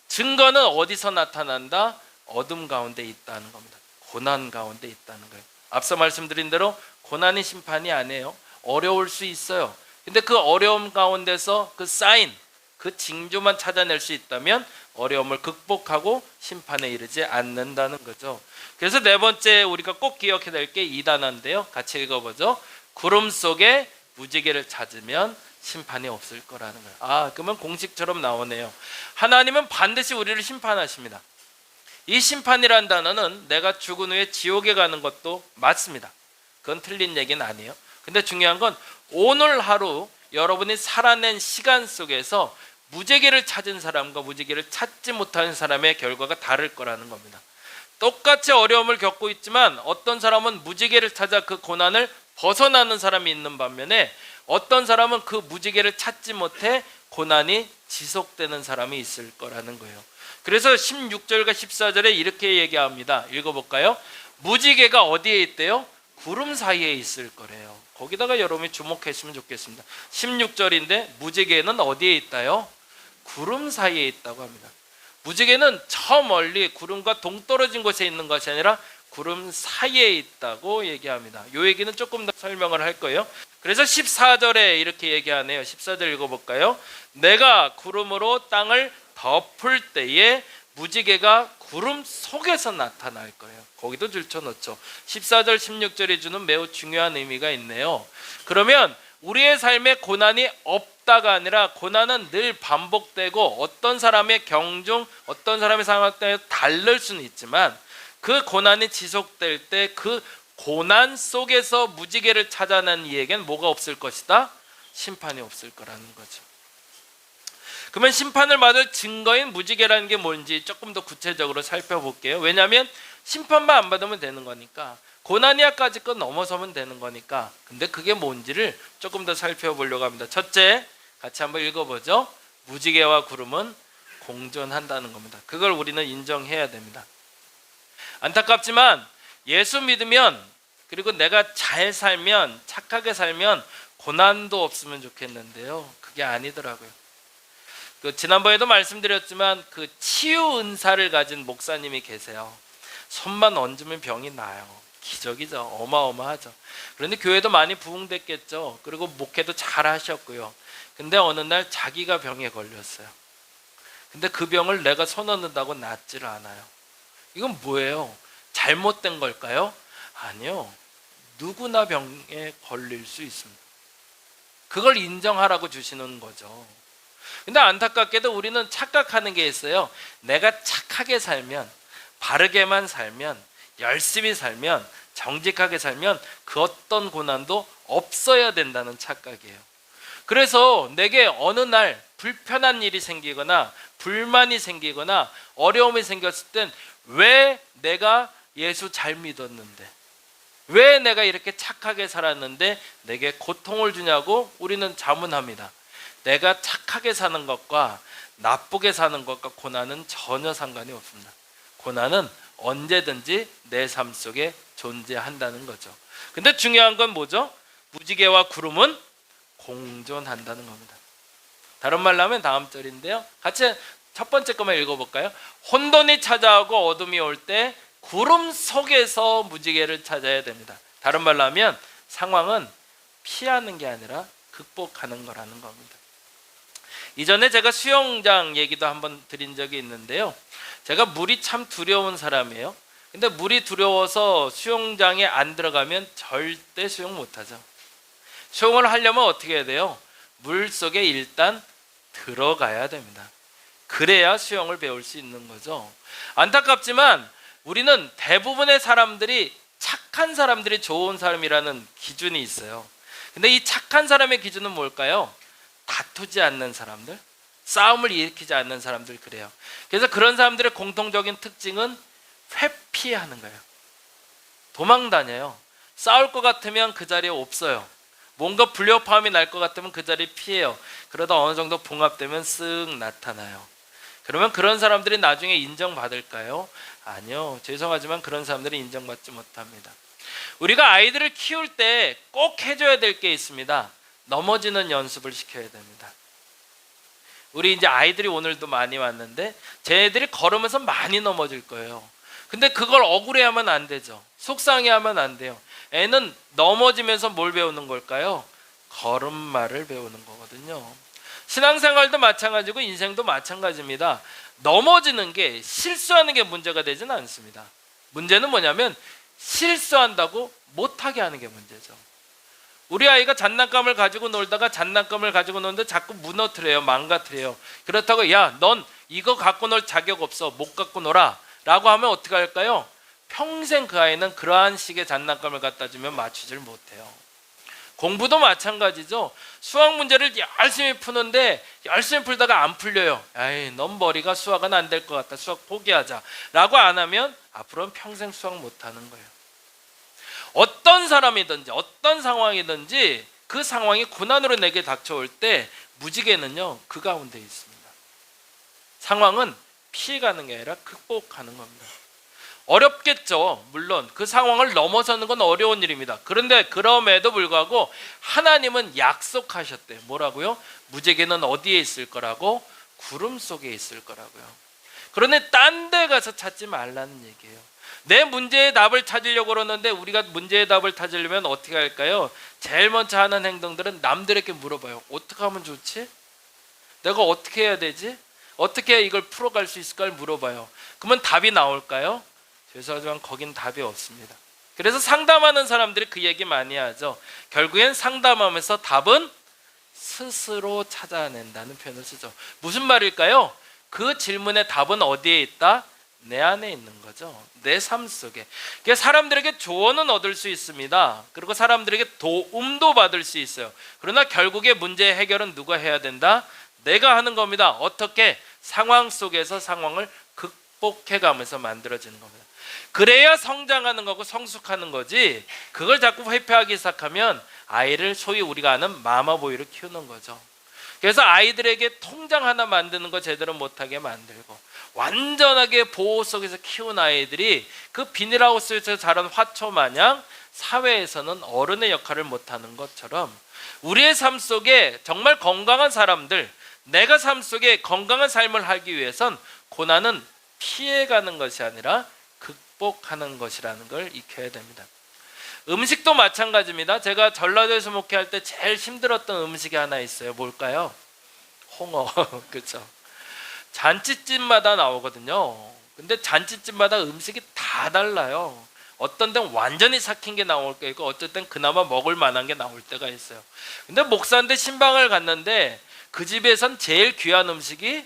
증거는 어디서 나타난다? 어둠 가운데 있다는 겁니다. 고난 가운데 있다는 거예요. 앞서 말씀드린 대로 고난이 심판이 아니에요. 어려울 수 있어요. 근데 그 어려움 가운데서 그 사인, 그 징조만 찾아낼 수 있다면 어려움을 극복하고 심판에 이르지 않는다는 거죠. 그래서 네 번째 우리가 꼭 기억해야 될 게 이 단어인데요. 같이 읽어보죠. 구름 속에 무지개를 찾으면 심판이 없을 거라는 거예요. 그러면 공식처럼 나오네요. 하나님은 반드시 우리를 심판하십니다. 이 심판이라는 단어는 내가 죽은 후에 지옥에 가는 것도 맞습니다. 그건 틀린 얘기는 아니에요. 근데 중요한 건 오늘 하루 여러분이 살아낸 시간 속에서 무지개를 찾은 사람과 무지개를 찾지 못하는 사람의 결과가 다를 거라는 겁니다. 똑같이 어려움을 겪고 있지만 어떤 사람은 무지개를 찾아 그 고난을 벗어나는 사람이 있는 반면에 어떤 사람은 그 무지개를 찾지 못해 고난이 지속되는 사람이 있을 거라는 거예요. 그래서 16절과 14절에 이렇게 얘기합니다. 읽어볼까요? 무지개가 어디에 있대요? 구름 사이에 있을 거래요. 거기다가 여러분이 주목했으면 좋겠습니다. 16절인데 무지개는 어디에 있다요? 구름 사이에 있다고 합니다. 무지개는 저 멀리 구름과 동떨어진 곳에 있는 것이 아니라 구름 사이에 있다고 얘기합니다. 이 얘기는 조금 더 설명을 할 거예요. 그래서 14절에 이렇게 얘기하네요. 14절 읽어볼까요? 내가 구름으로 땅을 덮을 때에 무지개가 구름 속에서 나타날 거예요. 거기도 줄쳐놓죠. 14절 16절이 주는 매우 중요한 의미가 있네요. 그러면 우리의 삶에 고난이 없다가 아니라 고난은 늘 반복되고 어떤 사람의 경중, 어떤 사람의 상황에 따라 다를 수는 있지만 그 고난이 지속될 때 그 고난 속에서 무지개를 찾아낸 이에겐 뭐가 없을 것이다? 심판이 없을 거라는 거죠. 그러면 심판을 받을 증거인 무지개라는 게 뭔지 조금 더 구체적으로 살펴볼게요. 왜냐하면 심판만 안 받으면 되는 거니까, 고난이야까지 건 넘어서면 되는 거니까. 근데 그게 뭔지를 조금 더 살펴보려고 합니다. 첫째, 같이 한번 읽어보죠. 무지개와 구름은 공존한다는 겁니다. 그걸 우리는 인정해야 됩니다. 안타깝지만 예수 믿으면, 그리고 내가 잘 살면, 착하게 살면 고난도 없으면 좋겠는데요, 그게 아니더라고요. 지난번에도 말씀드렸지만 그 치유 은사를 가진 목사님이 계세요. 손만 얹으면 병이 나요. 기적이죠. 어마어마하죠. 그런데 교회도 많이 부흥됐겠죠. 그리고 목회도 잘 하셨고요. 근데 어느 날 자기가 병에 걸렸어요. 근데 그 병을 내가 손 얹는다고 낫지를 않아요. 이건 뭐예요? 잘못된 걸까요? 아니요. 누구나 병에 걸릴 수 있습니다. 그걸 인정하라고 주시는 거죠. 근데 안타깝게도 우리는 착각하는 게 있어요. 내가 착하게 살면, 바르게만 살면, 열심히 살면, 정직하게 살면 그 어떤 고난도 없어야 된다는 착각이에요. 그래서 내게 어느 날 불편한 일이 생기거나 불만이 생기거나 어려움이 생겼을 땐 왜 내가 예수 잘 믿었는데, 왜 내가 이렇게 착하게 살았는데 내게 고통을 주냐고 우리는 자문합니다. 내가 착하게 사는 것과 나쁘게 사는 것과 고난은 전혀 상관이 없습니다. 고난은 언제든지 내 삶 속에 존재한다는 거죠. 근데 중요한 건 뭐죠? 무지개와 구름은 공존한다는 겁니다. 다른 말로 하면 다음 절인데요, 같이 첫 번째 것만 읽어볼까요? 혼돈이 찾아오고 어둠이 올 때 구름 속에서 무지개를 찾아야 됩니다. 다른 말로 하면 상황은 피하는 게 아니라 극복하는 거라는 겁니다. 이전에 제가 수영장 얘기도 한번 드린 적이 있는데요, 제가 물이 참 두려운 사람이에요. 근데 물이 두려워서 수영장에 안 들어가면 절대 수영 못하죠. 수영을 하려면 어떻게 해야 돼요? 물 속에 일단 들어가야 됩니다. 그래야 수영을 배울 수 있는 거죠. 안타깝지만 우리는 대부분의 사람들이 착한 사람들이 좋은 사람이라는 기준이 있어요. 근데 이 착한 사람의 기준은 뭘까요? 다투지 않는 사람들, 싸움을 일으키지 않는 사람들, 그래요. 그래서 그런 사람들의 공통적인 특징은 회피하는 거예요. 도망 다녀요. 싸울 것 같으면 그 자리에 없어요. 뭔가 불협화음이 날 것 같으면 그 자리에 피해요. 그러다 어느 정도 봉합되면 쓱 나타나요. 그러면 그런 사람들이 나중에 인정받을까요? 아니요. 죄송하지만 그런 사람들이 인정받지 못합니다. 우리가 아이들을 키울 때 꼭 해줘야 될 게 있습니다. 넘어지는 연습을 시켜야 됩니다. 우리 이제 아이들이 오늘도 많이 왔는데 쟤네들이 걸으면서 많이 넘어질 거예요. 근데 그걸 억울해하면 안 되죠. 속상해하면 안 돼요. 애는 넘어지면서 뭘 배우는 걸까요? 걸음마를 배우는 거거든요. 신앙생활도 마찬가지고 인생도 마찬가지입니다. 넘어지는 게, 실수하는 게 문제가 되지는 않습니다. 문제는 뭐냐면 실수한다고 못하게 하는 게 문제죠. 우리 아이가 장난감을 가지고 놀다가 장난감을 가지고 노는데 자꾸 무너뜨려요. 망가뜨려요. 그렇다고 야, 넌 이거 갖고 놀 자격 없어, 못 갖고 놀아 라고 하면 어떻게 할까요? 평생 그 아이는 그러한 식의 장난감을 갖다 주면 맞추질 못해요. 공부도 마찬가지죠. 수학 문제를 열심히 푸는데 열심히 풀다가 안 풀려요. 에이, 넌 머리가 수학은 안 될 것 같다, 수학 포기하자 라고 안 하면 앞으로는 평생 수학 못하는 거예요. 어떤 사람이든지 어떤 상황이든지 그 상황이 고난으로 내게 닥쳐올 때 무지개는요, 그 가운데 있습니다. 상황은 피해가는 게 아니라 극복하는 겁니다. 어렵겠죠. 물론 그 상황을 넘어서는 건 어려운 일입니다. 그런데 그럼에도 불구하고 하나님은 약속하셨대요. 뭐라고요? 무지개는 어디에 있을 거라고? 구름 속에 있을 거라고요. 그런데 딴 데 가서 찾지 말라는 얘기예요. 내 문제의 답을 찾으려고 그러는데 우리가 문제의 답을 찾으려면 어떻게 할까요? 제일 먼저 하는 행동들은 남들에게 물어봐요. 어떻게 하면 좋지? 내가 어떻게 해야 되지? 어떻게 해야 이걸 풀어갈 수 있을까를 물어봐요. 그러면 답이 나올까요? 죄송하지만 거긴 답이 없습니다. 그래서 상담하는 사람들이 그 얘기 많이 하죠. 결국엔 상담하면서 답은 스스로 찾아낸다는 표현을 쓰죠. 무슨 말일까요? 그 질문의 답은 어디에 있다? 내 안에 있는 거죠. 내 삶 속에. 그러니까 사람들에게 조언은 얻을 수 있습니다. 그리고 사람들에게 도움도 받을 수 있어요. 그러나 결국에 문제의 해결은 누가 해야 된다? 내가 하는 겁니다. 어떻게? 상황 속에서 상황을 극복해가면서 만들어지는 겁니다. 그래야 성장하는 거고 성숙하는 거지, 그걸 자꾸 회피하기 시작하면 아이를 소위 우리가 아는 마마보이로 키우는 거죠. 그래서 아이들에게 통장 하나 만드는 거 제대로 못하게 만들고, 완전하게 보호 속에서 키운 아이들이 그 비닐하우스에서 자란 화초 마냥 사회에서는 어른의 역할을 못하는 것처럼, 우리의 삶 속에 정말 건강한 사람들, 내가 삶 속에 건강한 삶을 하기 위해선 고난은 피해가는 것이 아니라 극복하는 것이라는 걸 익혀야 됩니다. 음식도 마찬가지입니다. 제가 전라도에서 목회할 때 제일 힘들었던 음식이 하나 있어요. 뭘까요? 홍어. 그렇죠. 잔치집마다 나오거든요. 근데 잔치집마다 음식이 다 달라요. 어떤 데는 완전히 삭힌 게 나올 게 있고, 어쩔 땐 그나마 먹을 만한 게 나올 때가 있어요. 근데 목사인데 신방을 갔는데 그 집에선 제일 귀한 음식이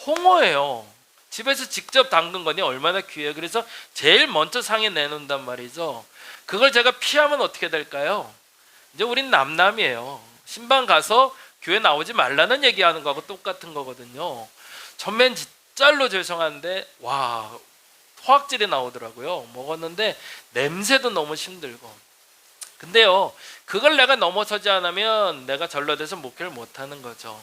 홍어예요. 집에서 직접 담근 거니 얼마나 귀해요. 그래서 제일 먼저 상에 내놓는단 말이죠. 그걸 제가 피하면 어떻게 될까요? 이제 우린 남남이에요. 신방 가서 교회 나오지 말라는 얘기하는 거하고 똑같은 거거든요. 전면 진짜로 죄송한데 와, 화학질이 나오더라고요. 먹었는데 냄새도 너무 힘들고. 근데요, 그걸 내가 넘어서지 않으면 내가 전라도에서 목회를 못하는 거죠.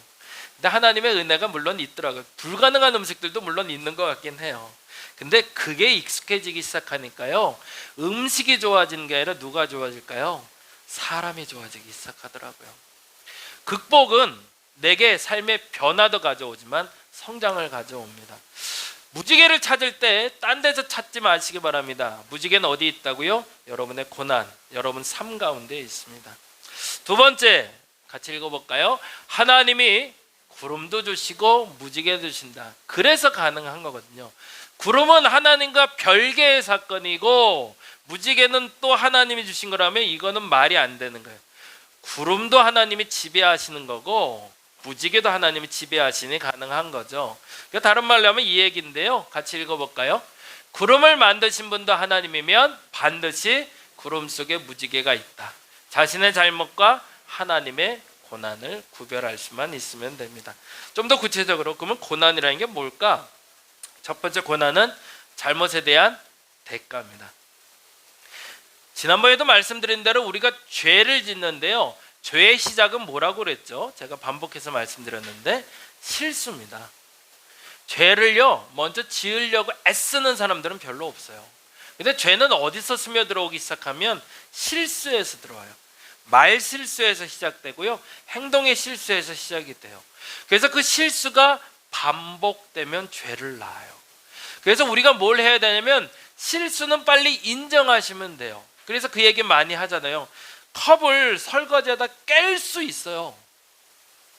근데 하나님의 은혜가 물론 있더라고요. 불가능한 음식들도 물론 있는 것 같긴 해요. 근데 그게 익숙해지기 시작하니까요, 음식이 좋아지는 게 아니라 누가 좋아질까요? 사람이 좋아지기 시작하더라고요. 극복은 내게 삶의 변화도 가져오지만 성장을 가져옵니다. 무지개를 찾을 때 딴 데서 찾지 마시기 바랍니다. 무지개는 어디 있다고요? 여러분의 고난, 여러분 삶 가운데 있습니다. 두 번째, 같이 읽어볼까요? 하나님이 구름도 주시고 무지개도 주신다. 그래서 가능한 거거든요. 구름은 하나님과 별개의 사건이고 무지개는 또 하나님이 주신 거라면 이거는 말이 안 되는 거예요. 구름도 하나님이 지배하시는 거고 무지개도 하나님이 지배하시니 가능한 거죠. 그러니까 다른 말로 하면 이 얘기인데요. 같이 읽어볼까요? 구름을 만드신 분도 하나님이면 반드시 구름 속에 무지개가 있다. 자신의 잘못과 하나님의 고난을 구별할 수만 있으면 됩니다. 좀 더 구체적으로, 그러면 고난이라는 게 뭘까? 첫 번째 고난은 잘못에 대한 대가입니다. 지난번에도 말씀드린 대로 우리가 죄를 짓는데요, 죄의 시작은 뭐라고 그랬죠? 제가 반복해서 말씀드렸는데 실수입니다. 죄를요 먼저 지으려고 애쓰는 사람들은 별로 없어요. 근데 죄는 어디서 스며들어오기 시작하면 실수에서 들어와요. 말 실수에서 시작되고요, 행동의 실수에서 시작이 돼요. 그래서 그 실수가 반복되면 죄를 낳아요. 그래서 우리가 뭘 해야 되냐면 실수는 빨리 인정하시면 돼요. 그래서 그 얘기 많이 하잖아요. 컵을 설거지하다 깰 수 있어요.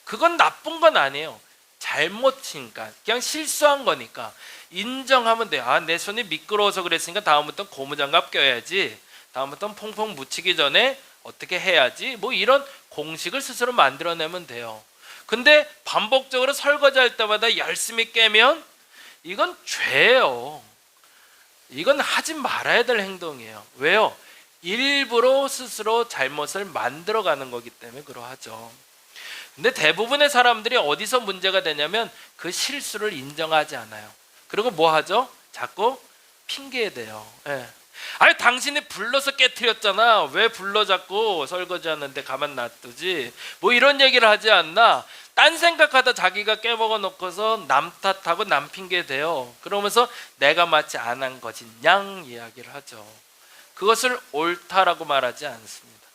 그건 나쁜 건 아니에요. 잘못이니까, 그냥 실수한 거니까 인정하면 돼요. 아, 내 손이 미끄러워서 그랬으니까 다음부터는 고무장갑 껴야지, 다음부터는 퐁퐁 묻히기 전에 어떻게 해야지, 뭐 이런 공식을 스스로 만들어내면 돼요. 근데 반복적으로 설거지할 때마다 열심히 깨면 이건 죄예요. 이건 하지 말아야 될 행동이에요. 왜요? 일부러 스스로 잘못을 만들어가는 거기 때문에 그러하죠. 근데 대부분의 사람들이 어디서 문제가 되냐면 그 실수를 인정하지 않아요. 그리고 뭐 하죠? 자꾸 핑계대요. 예. 아니, 당신이 불러서 깨트렸잖아. 왜 불러 자꾸 설거지하는데 가만 놔두지? 뭐 이런 얘기를 하지 않나? 딴 생각하다 자기가 깨먹어 놓고서 남 탓하고 남 핑계 대요. 그러면서 내가 마치 안 한 거지 양 이야기를 하죠. 그것을 옳다라고 말하지 않습니다.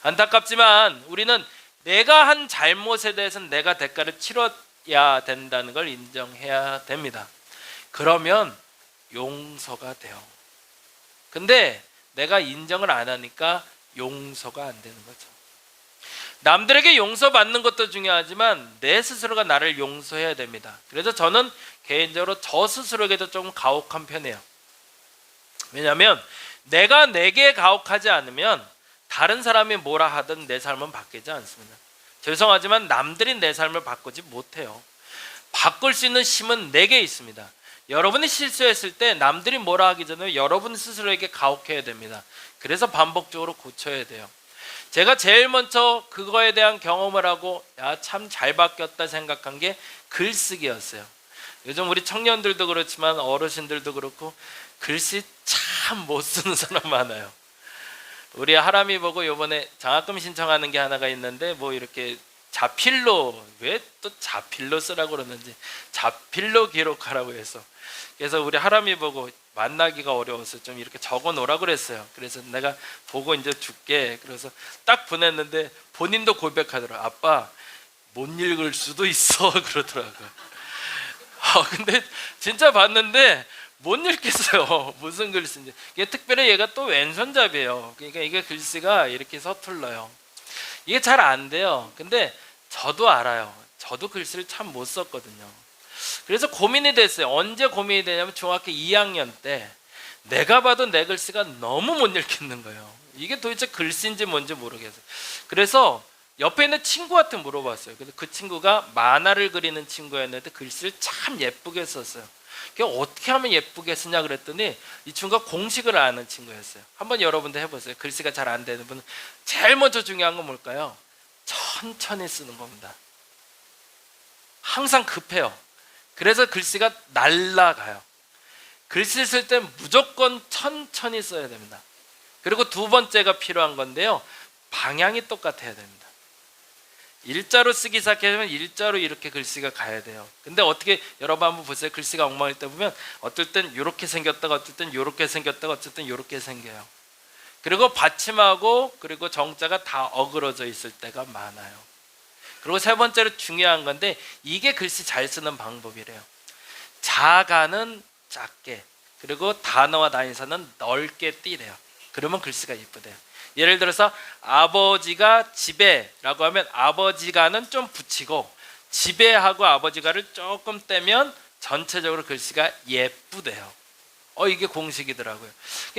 안타깝지만 우리는 내가 한 잘못에 대해서는 내가 대가를 치러야 된다는 걸 인정해야 됩니다. 그러면 용서가 돼요. 근데 내가 인정을 안 하니까 용서가 안 되는 거죠. 남들에게 용서받는 것도 중요하지만 내 스스로가 나를 용서해야 됩니다. 그래서 저는 개인적으로 저 스스로에게도 좀 가혹한 편이에요. 왜냐하면 내가 내게 가혹하지 않으면 다른 사람이 뭐라 하든 내 삶은 바뀌지 않습니다. 죄송하지만 남들이 내 삶을 바꾸지 못해요. 바꿀 수 있는 힘은 내게 있습니다. 여러분이 실수했을 때 남들이 뭐라 하기 전에 여러분 스스로에게 가혹해야 됩니다. 그래서 반복적으로 고쳐야 돼요. 제가 제일 먼저 그거에 대한 경험을 하고 참 잘 바뀌었다 생각한 게 글쓰기였어요. 요즘 우리 청년들도 그렇지만 어르신들도 그렇고 글씨 참 못 쓰는 사람 많아요. 우리 하람이 보고 요번에 장학금 신청하는 게 하나가 있는데 뭐 이렇게 자필로, 왜 또 자필로 쓰라고 그러는지 자필로 기록하라고 해서, 그래서 우리 하람이 보고 만나기가 어려워서 좀 이렇게 적어 놓으라고 그랬어요. 그래서 내가 보고 이제 줄게. 그래서 딱 보냈는데 본인도 고백하더라고요. 아빠 못 읽을 수도 있어 그러더라고요. 근데 진짜 봤는데 못 읽겠어요. 무슨 글씨인지. 이게 특별히 얘가 또 왼손잡이에요. 그러니까 이게 글씨가 이렇게 서툴러요. 이게 잘 안 돼요. 근데 저도 알아요. 저도 글씨를 참 못 썼거든요. 그래서 고민이 됐어요. 언제 고민이 되냐면 중학교 2학년 때 내가 봐도 내 글씨가 너무 못 읽겠는 거예요. 이게 도대체 글씨인지 뭔지 모르겠어요. 그래서 옆에 있는 친구한테 물어봤어요. 그래서 그 친구가 만화를 그리는 친구였는데 글씨를 참 예쁘게 썼어요. 어떻게 하면 예쁘게 쓰냐 그랬더니 이 친구가 공식을 아는 친구였어요. 한번 여러분도 해보세요. 글씨가 잘 안 되는 분은 제일 먼저 중요한 건 뭘까요? 천천히 쓰는 겁니다. 항상 급해요. 그래서 글씨가 날라가요. 글씨 쓸 때 무조건 천천히 써야 됩니다. 그리고 두 번째가 필요한 건데요, 방향이 똑같아야 됩니다. 일자로 쓰기 시작하면 일자로 이렇게 글씨가 가야 돼요. 근데 어떻게, 여러분 한번 보세요. 글씨가 엉망일 때 보면 어떨 땐 이렇게 생겼다가 어떨 땐 이렇게 생겼다가 어떨 땐 이렇게 생겨요. 그리고 받침하고 그리고 정자가 다 어그러져 있을 때가 많아요. 그리고 세 번째로 중요한 건데 이게 글씨 잘 쓰는 방법이래요. 자가는 작게, 그리고 단어와 단위사는 넓게 띄래요. 그러면 글씨가 예쁘대요. 예를 들어서 아버지가 집에라고 하면 아버지가는 좀 붙이고 집에하고 아버지가를 조금 떼면 전체적으로 글씨가 예쁘대요. 이게 공식이더라고요.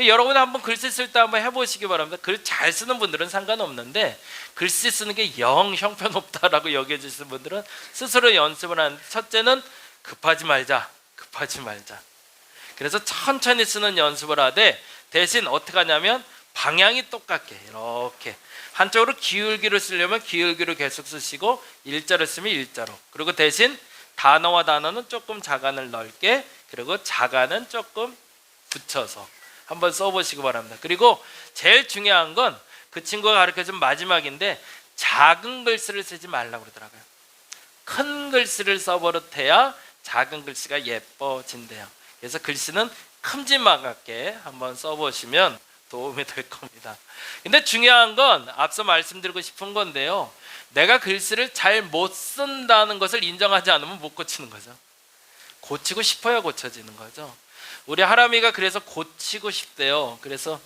여러분 한번 글씨 쓸 때 한번 해보시기 바랍니다. 글 잘 쓰는 분들은 상관없는데 글씨 쓰는 게 영 형편없다라고 여겨지시는 분들은 스스로 연습을 하는데, 첫째는 급하지 말자. 그래서 천천히 쓰는 연습을 하되, 대신 어떻게 하냐면 방향이 똑같게 이렇게 한쪽으로 기울기로 쓰려면 기울기로 계속 쓰시고, 일자로 쓰면 일자로, 그리고 대신 단어와 단어는 조금 자간을 넓게, 그리고 자간은 조금 붙여서 한번 써보시기 바랍니다. 그리고 제일 중요한 건 그 친구가 가르쳐준 마지막인데, 작은 글씨를 쓰지 말라고 그러더라고요. 큰 글씨를 써버릇해야 작은 글씨가 예뻐진대요. 그래서 글씨는 큼지막하게 한번 써보시면 도움이 될 겁니다. 근데 중요한 건 앞서 말씀드리고 싶은 건데요, 내가 글씨를 잘 못 쓴다는 것을 인정하지 않으면 못 고치는 거죠. 고치고 싶어야 고쳐지는 거죠. 우리 하람이가 그래서 고치고 싶대요. 그래서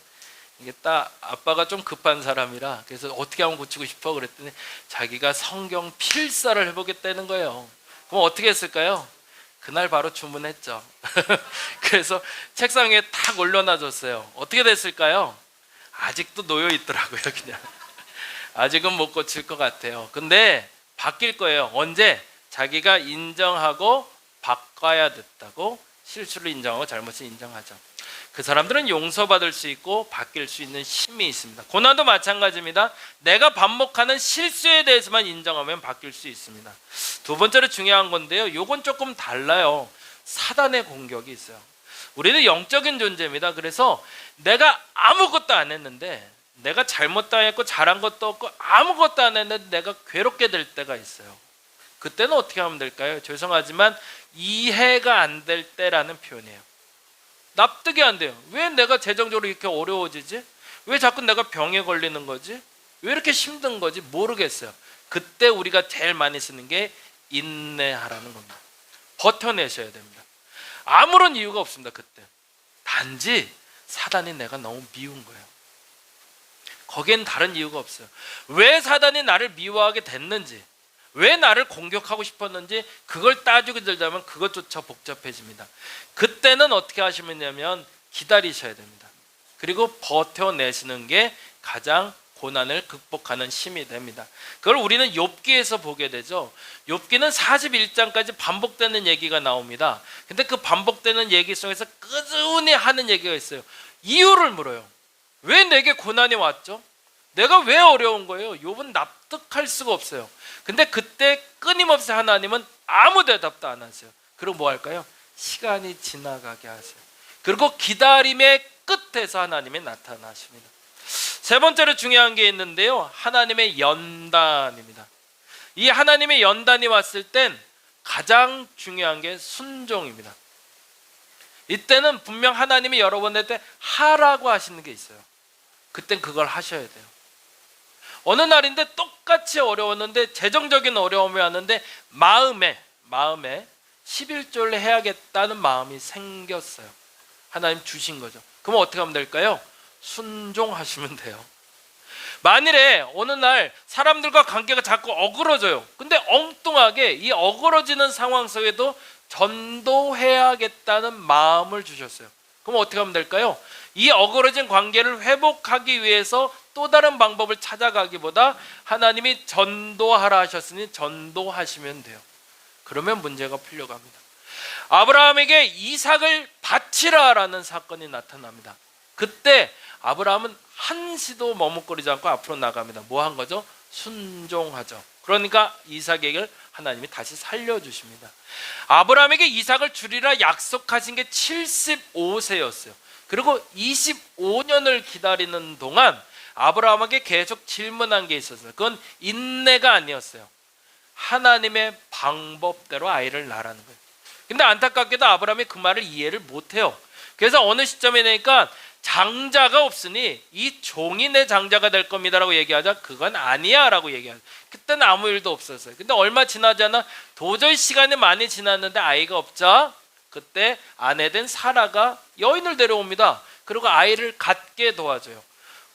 이게 딱 아빠가 좀 급한 사람이라, 그래서 어떻게 하면 고치고 싶어 그랬더니 자기가 성경 필사를 해보겠다는 거예요. 그럼 어떻게 했을까요? 그날 바로 주문했죠. 그래서 책상 위에 탁 올려놔줬어요. 어떻게 됐을까요? 아직도 놓여 있더라고요. 그냥 아직은 못 고칠 것 같아요. 근데 바뀔 거예요. 언제? 자기가 인정하고 바꿔야 됐다고, 실수를 인정하고 잘못을 인정하죠. 그 사람들은 용서받을 수 있고 바뀔 수 있는 힘이 있습니다. 고난도 마찬가지입니다. 내가 반복하는 실수에 대해서만 인정하면 바뀔 수 있습니다. 두 번째로 중요한 건데요, 요건 조금 달라요. 사단의 공격이 있어요. 우리는 영적인 존재입니다. 그래서 내가 아무것도 안 했는데, 내가 잘못도 안 했고 잘한 것도 없고 아무것도 안 했는데 내가 괴롭게 될 때가 있어요. 그때는 어떻게 하면 될까요? 죄송하지만 이해가 안 될 때라는 표현이에요. 납득이 안 돼요. 왜 내가 재정적으로 이렇게 어려워지지? 왜 자꾸 내가 병에 걸리는 거지? 왜 이렇게 힘든 거지? 모르겠어요. 그때 우리가 제일 많이 쓰는 게 인내하라는 겁니다. 버텨내셔야 됩니다. 아무런 이유가 없습니다. 그때 단지 사단이 내가 너무 미운 거예요. 거기엔 다른 이유가 없어요. 왜 사단이 나를 미워하게 됐는지, 왜 나를 공격하고 싶었는지 그걸 따지고 들자면 그것조차 복잡해집니다. 그때는 어떻게 하시면 되냐면 기다리셔야 됩니다. 그리고 버텨내시는 게 가장 고난을 극복하는 힘이 됩니다. 그걸 우리는 욥기에서 보게 되죠. 욥기는 41장까지 반복되는 얘기가 나옵니다. 근데 그 반복되는 얘기 속에서 꾸준히 하는 얘기가 있어요. 이유를 물어요. 왜 내게 고난이 왔죠? 내가 왜 어려운 거예요? 욥은 납득할 수가 없어요. 근데 그때 끊임없이 하나님은 아무 대답도 안 하세요. 그리고 뭐 할까요? 시간이 지나가게 하세요. 그리고 기다림의 끝에서 하나님이 나타나십니다. 세 번째로 중요한 게 있는데요. 하나님의 연단입니다. 이 하나님의 연단이 왔을 땐 가장 중요한 게 순종입니다. 이때는 분명 하나님이 여러분한테 하라고 하시는 게 있어요. 그땐 그걸 하셔야 돼요. 어느 날인데 똑같이 어려웠는데 재정적인 어려움이 왔는데 마음에 11조를 해야겠다는 마음이 생겼어요. 하나님 주신 거죠. 그럼 어떻게 하면 될까요? 순종하시면 돼요. 만일에 어느 날 사람들과 관계가 자꾸 어그러져요. 근데 엉뚱하게 이 어그러지는 상황 속에도 전도해야겠다는 마음을 주셨어요. 그럼 어떻게 하면 될까요? 이 어그러진 관계를 회복하기 위해서 또 다른 방법을 찾아가기보다 하나님이 전도하라 하셨으니 전도하시면 돼요. 그러면 문제가 풀려갑니다. 아브라함에게 이삭을 바치라라는 사건이 나타납니다. 그때 아브라함은 한시도 머뭇거리지 않고 앞으로 나갑니다. 뭐 한 거죠? 순종하죠. 그러니까 이삭에게 하나님이 다시 살려주십니다. 아브라함에게 이삭을 주리라 약속하신 게 75세였어요. 그리고 25년을 기다리는 동안 아브라함에게 계속 질문한 게 있었어요. 그건 인내가 아니었어요. 하나님의 방법대로 아이를 낳으라는 거예요. 근데 안타깝게도 아브라함이 그 말을 이해를 못해요. 그래서 어느 시점에 되니까 장자가 없으니 이 종이 내 장자가 될 겁니다라고 얘기하자 그건 아니야 라고 얘기하죠. 그때는 아무 일도 없었어요. 근데 얼마 지나지 않아 도저히 시간이 많이 지났는데 아이가 없자 그때 아내된 사라가 여인을 데려옵니다. 그리고 아이를 갖게 도와줘요.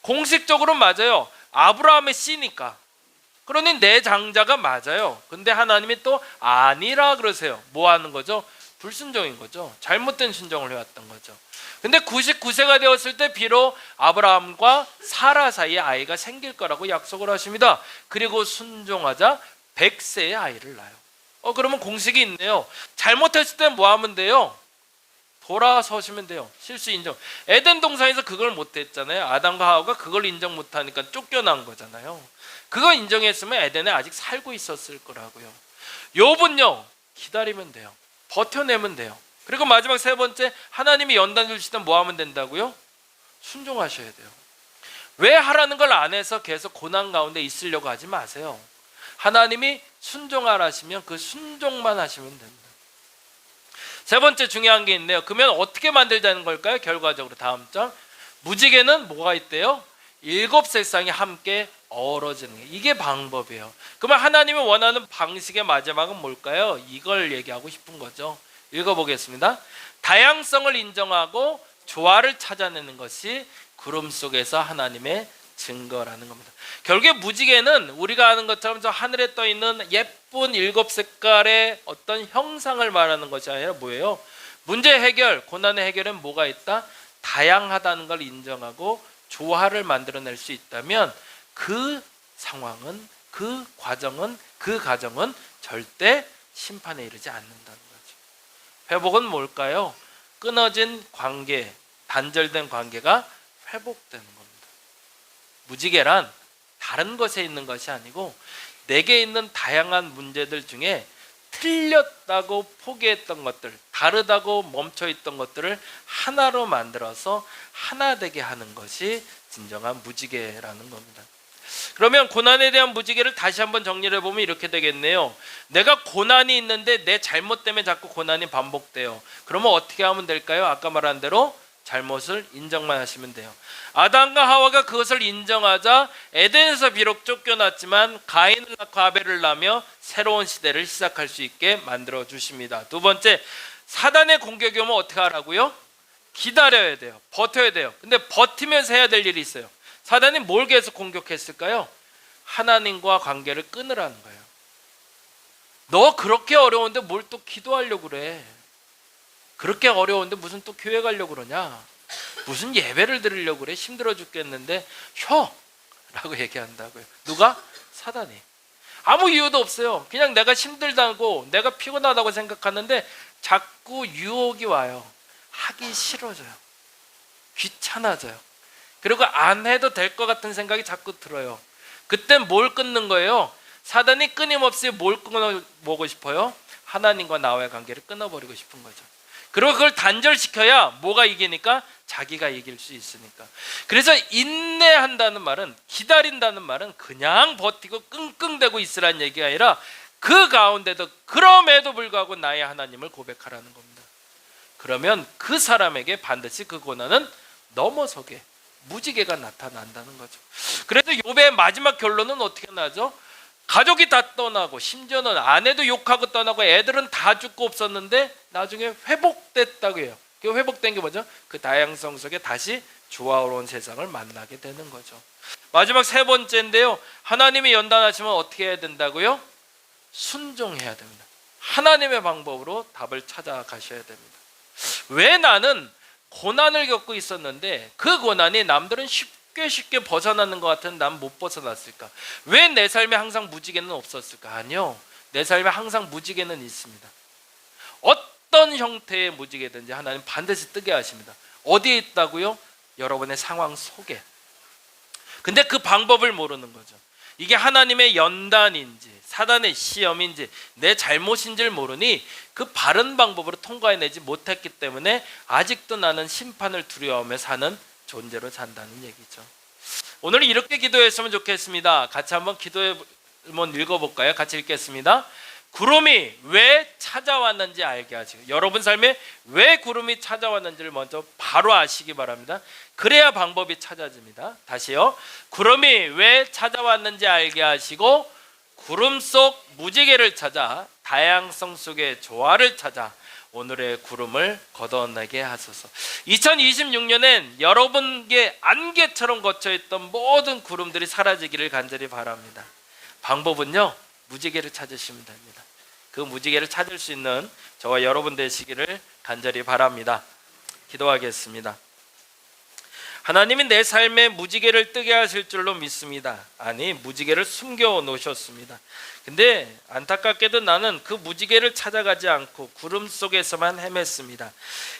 공식적으로 맞아요. 아브라함의 씨니까. 그러니 내 장자가 맞아요. 근데 하나님이 또 아니라 그러세요. 뭐 하는 거죠? 불순종인 거죠. 잘못된 순종을 해왔던 거죠. 근데 99세가 되었을 때 비록 아브라함과 사라 사이에 아이가 생길 거라고 약속을 하십니다. 그리고 순종하자 100세의 아이를 낳아요. 그러면 공식이 있네요. 잘못했을 때 뭐 하면 돼요? 돌아서시면 돼요. 실수 인정. 에덴 동산에서 그걸 못했잖아요. 아담과 하와가 그걸 인정 못하니까 쫓겨난 거잖아요. 그거 인정했으면 에덴에 아직 살고 있었을 거라고요. 욥은요 기다리면 돼요. 버텨내면 돼요. 그리고 마지막 세 번째, 하나님이 연단 주실 때 뭐 하면 된다고요? 순종하셔야 돼요. 왜 하라는 걸 안 해서 계속 고난 가운데 있으려고 하지 마세요. 하나님이 순종하라 하시면 그 순종만 하시면 됩니다. 세 번째 중요한 게 있네요. 그러면 어떻게 만들자는 걸까요? 결과적으로 다음 장 무지개는 뭐가 있대요? 7세상이 함께 어우러지는 게 이게 방법이에요. 그러면 하나님이 원하는 방식의 마지막은 뭘까요? 이걸 얘기하고 싶은 거죠. 읽어보겠습니다. 다양성을 인정하고 조화를 찾아내는 것이 구름 속에서 하나님의 증거라는 겁니다. 결국에 무지개는 우리가 아는 것처럼 저 하늘에 떠 있는 예쁜 7색깔의 어떤 형상을 말하는 것이 아니라 뭐예요? 문제 해결, 고난의 해결은 뭐가 있다? 다양하다는 걸 인정하고 조화를 만들어낼 수 있다면 그 상황은, 그 과정은, 그 가정은 절대 심판에 이르지 않는다는 거죠. 회복은 뭘까요? 끊어진 관계, 단절된 관계가 회복되는 겁니다. 무지개란 다른 것에 있는 것이 아니고 내게 있는 다양한 문제들 중에 틀렸다고 포기했던 것들, 다르다고 멈춰있던 것들을 하나로 만들어서 하나 되게 하는 것이 진정한 무지개라는 겁니다. 그러면 고난에 대한 무지개를 다시 한번 정리를 해보면 이렇게 되겠네요. 내가 고난이 있는데 내 잘못 때문에 자꾸 고난이 반복돼요. 그러면 어떻게 하면 될까요? 아까 말한 대로 잘못을 인정만 하시면 돼요. 아담과 하와가 그것을 인정하자 에덴에서 비록 쫓겨났지만 가인을 낳고 아벨을 낳으며 새로운 시대를 시작할 수 있게 만들어 주십니다. 두 번째, 사단의 공격이 오면 어떻게 하라고요? 기다려야 돼요. 버텨야 돼요. 근데 버티면서 해야 될 일이 있어요. 사단이 뭘 계속 공격했을까요? 하나님과 관계를 끊으라는 거예요. 너 그렇게 어려운데 뭘 또 기도하려고 그래? 그렇게 어려운데 무슨 또 교회 가려고 그러냐? 무슨 예배를 드리려고 그래? 힘들어 죽겠는데 쉬어! 라고 얘기한다고요. 누가? 사단이. 아무 이유도 없어요. 그냥 내가 힘들다고 내가 피곤하다고 생각하는데 자꾸 유혹이 와요. 하기 싫어져요. 귀찮아져요. 그리고 안 해도 될 것 같은 생각이 자꾸 들어요. 그땐 뭘 끊는 거예요? 사단이 끊임없이 뭘 끊어보고 싶어요? 하나님과 나와의 관계를 끊어버리고 싶은 거죠. 그리고 그걸 단절시켜야 뭐가 이기니까? 자기가 이길 수 있으니까. 그래서 인내한다는 말은, 기다린다는 말은 그냥 버티고 끙끙대고 있으라는 얘기가 아니라 그 가운데도 그럼에도 불구하고 나의 하나님을 고백하라는 겁니다. 그러면 그 사람에게 반드시 그 고난은 넘어서게 무지개가 나타난다는 거죠. 그래서 욥의 마지막 결론은 어떻게 나죠? 가족이 다 떠나고 심지어는 아내도 욕하고 떠나고 애들은 다 죽고 없었는데 나중에 회복됐다고 해요. 그 회복된 게 뭐죠? 그 다양성 속에 다시 조화로운 세상을 만나게 되는 거죠. 마지막 세 번째인데요. 하나님이 연단하시면 어떻게 해야 된다고요? 순종해야 됩니다. 하나님의 방법으로 답을 찾아가셔야 됩니다. 왜 나는 고난을 겪고 있었는데 그 고난이 남들은 쉽게 벗어나는 것 같은 난 못 벗어났을까? 왜 내 삶에 항상 무지개는 없었을까? 아니요. 내 삶에 항상 무지개는 있습니다. 어떤 형태의 무지개든지 하나님 반드시 뜨게 하십니다. 어디에 있다고요? 여러분의 상황 속에. 근데 그 방법을 모르는 거죠. 이게 하나님의 연단인지 사단의 시험인지 내 잘못인지를 모르니 그 바른 방법으로 통과해내지 못했기 때문에 아직도 나는 심판을 두려워하며 사는 존재로 산다는 얘기죠. 오늘 이렇게 기도했으면 좋겠습니다. 같이 한번 기도해 한번 읽어볼까요? 같이 읽겠습니다. 구름이 왜 찾아왔는지 알게 하시고, 여러분 삶에 왜 구름이 찾아왔는지를 먼저 바로 아시기 바랍니다. 그래야 방법이 찾아집니다. 다시요. 구름이 왜 찾아왔는지 알게 하시고 구름 속 무지개를 찾아 다양성 속의 조화를 찾아 오늘의 구름을 걷어내게 하소서. 2026년엔 여러분께 안개처럼 걷혀있던 모든 구름들이 사라지기를 간절히 바랍니다. 방법은요, 무지개를 찾으시면 됩니다. 그 무지개를 찾을 수 있는 저와 여러분 되시기를 간절히 바랍니다. 기도하겠습니다. 하나님이 내 삶에 무지개를 뜨게 하실 줄로 믿습니다. 아니, 무지개를 숨겨 놓으셨습니다. 근데 안타깝게도 나는 그 무지개를 찾아가지 않고 구름 속에서만 헤맸습니다.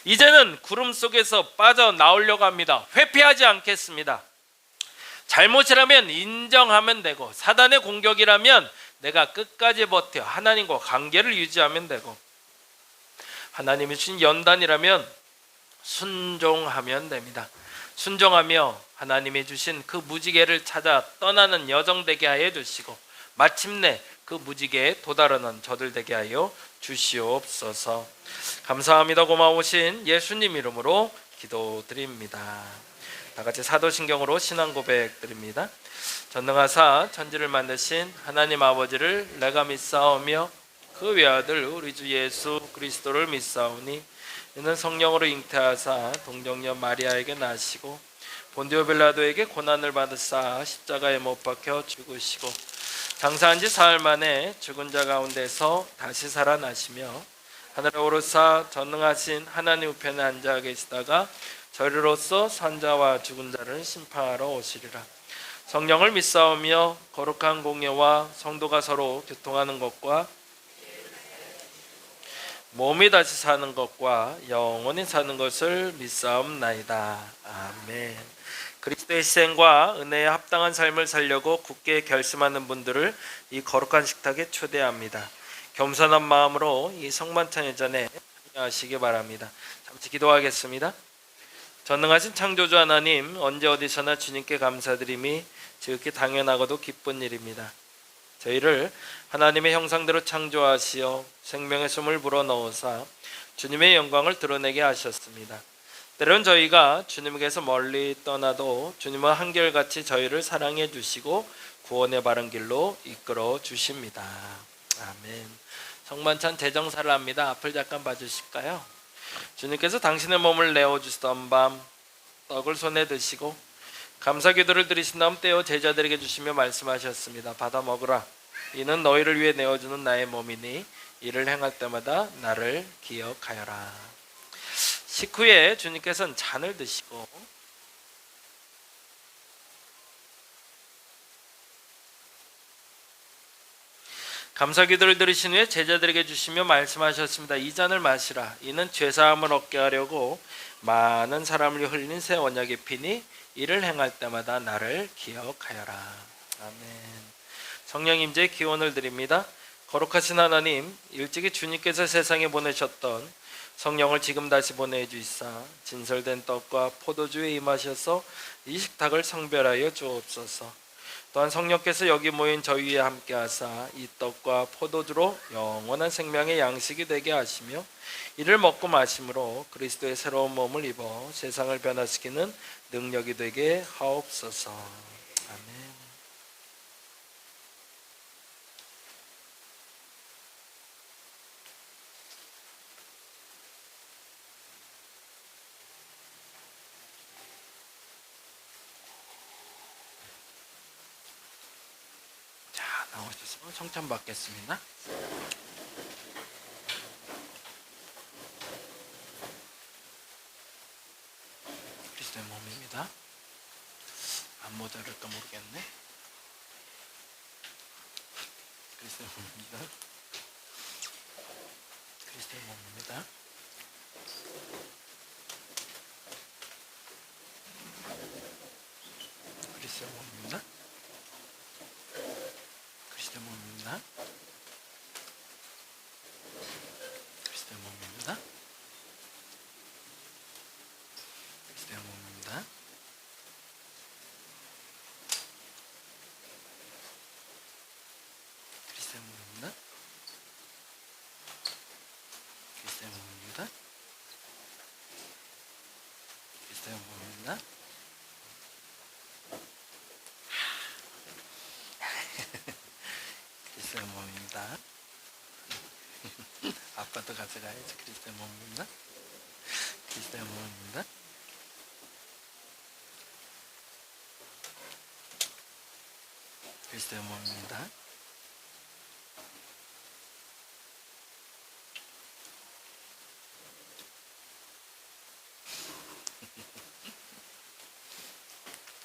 이제는 구름 속에서 빠져나오려고 합니다. 회피하지 않겠습니다. 잘못이라면 인정하면 되고, 사단의 공격이라면 내가 끝까지 버텨 하나님과 관계를 유지하면 되고, 하나님이 주신 연단이라면 순종하면 됩니다. 순종하며 하나님이 주신 그 무지개를 찾아 떠나는 여정 되게 하여 주시고, 마침내 그 무지개에 도달하는 저들 되게 하여 주시옵소서. 감사합니다. 고마우신 예수님 이름으로 기도드립니다. 다 같이 사도신경으로 신앙 고백 드립니다. 전능하사 천지를 만드신 하나님 아버지를 내가 믿사오며 그 외아들 우리 주 예수 그리스도를 믿사오니 이는 성령으로 잉태하사 동정녀 마리아에게 나시고 본디오 빌라도에게 고난을 받으사 십자가에 못 박혀 죽으시고 장사한 지 사흘 만에 죽은 자 가운데서 다시 살아나시며 하늘에 오르사 전능하신 하나님 우편에 앉아 계시다가 저리로서 산자와 죽은 자를 심판하러 오시리라. 성령을 믿사오며 거룩한 공예와 성도가 서로 교통하는 것과 몸이 다시 사는 것과 영원히 사는 것을 믿사옵나이다. 아멘. 그리스도의 희생과 은혜에 합당한 삶을 살려고 굳게 결심하는 분들을 이 거룩한 식탁에 초대합니다. 겸손한 마음으로 이 성만찬 전에 참여하시기 바랍니다. 잠시 기도하겠습니다. 전능하신 창조주 하나님, 언제 어디서나 주님께 감사드리며 지극히 당연하고도 기쁜 일입니다. 저희를 하나님의 형상대로 창조하시어 생명의 숨을 불어넣으사 주님의 영광을 드러내게 하셨습니다. 때론 저희가 주님께서 멀리 떠나도 주님은 한결같이 저희를 사랑해 주시고 구원의 바른 길로 이끌어 주십니다. 아멘. 성만찬 대정사를 합니다. 앞을 잠깐 봐주실까요? 주님께서 당신의 몸을 내어주시던 밤 떡을 손에 드시고 감사기도를 드리신 다음 떼어 제자들에게 주시며 말씀하셨습니다. 받아 먹으라. 이는 너희를 위해 내어주는 나의 몸이니 이를 행할 때마다 나를 기억하여라. 식후에 주님께서는 잔을 드시고 감사기도를 드리신 후에 제자들에게 주시며 말씀하셨습니다. 이 잔을 마시라. 이는 죄사함을 얻게 하려고 많은 사람을 흘린 새 언약의 피니 이를 행할 때마다 나를 기억하여라. 아멘. 성령 임재의 기원을 드립니다. 거룩하신 하나님, 일찍이 주님께서 세상에 보내셨던 성령을 지금 다시 보내주시사 진설된 떡과 포도주에 임하셔서 이 식탁을 성별하여 주옵소서. 또한 성령께서 여기 모인 저희 위에 함께하사 이 떡과 포도주로 영원한 생명의 양식이 되게 하시며 이를 먹고 마심으로 그리스도의 새로운 몸을 입어 세상을 변화시키는 능력이 되게 하옵소서. 아멘. 나오셔서 청찬 받겠습니다. 그리스도의 몸입니다. 안 모자랄까 모르겠네. 그리스도의 몸입니다. 그리스도의 몸입니다. 그리스도의 몸입니다. 그리스도의 몸입니다. 그리스도의 몸입니다. 그리스도의 몸입니다. 그리스도의 몸입니다. 그리스도의 몸입니다. 그리스도의 몸입니다. 그리스도의 몸입니다. 아빠도 가져가야지. 그리스도의 몸입니다. 그리스도의 몸입니다. 그리스도의 몸입니다.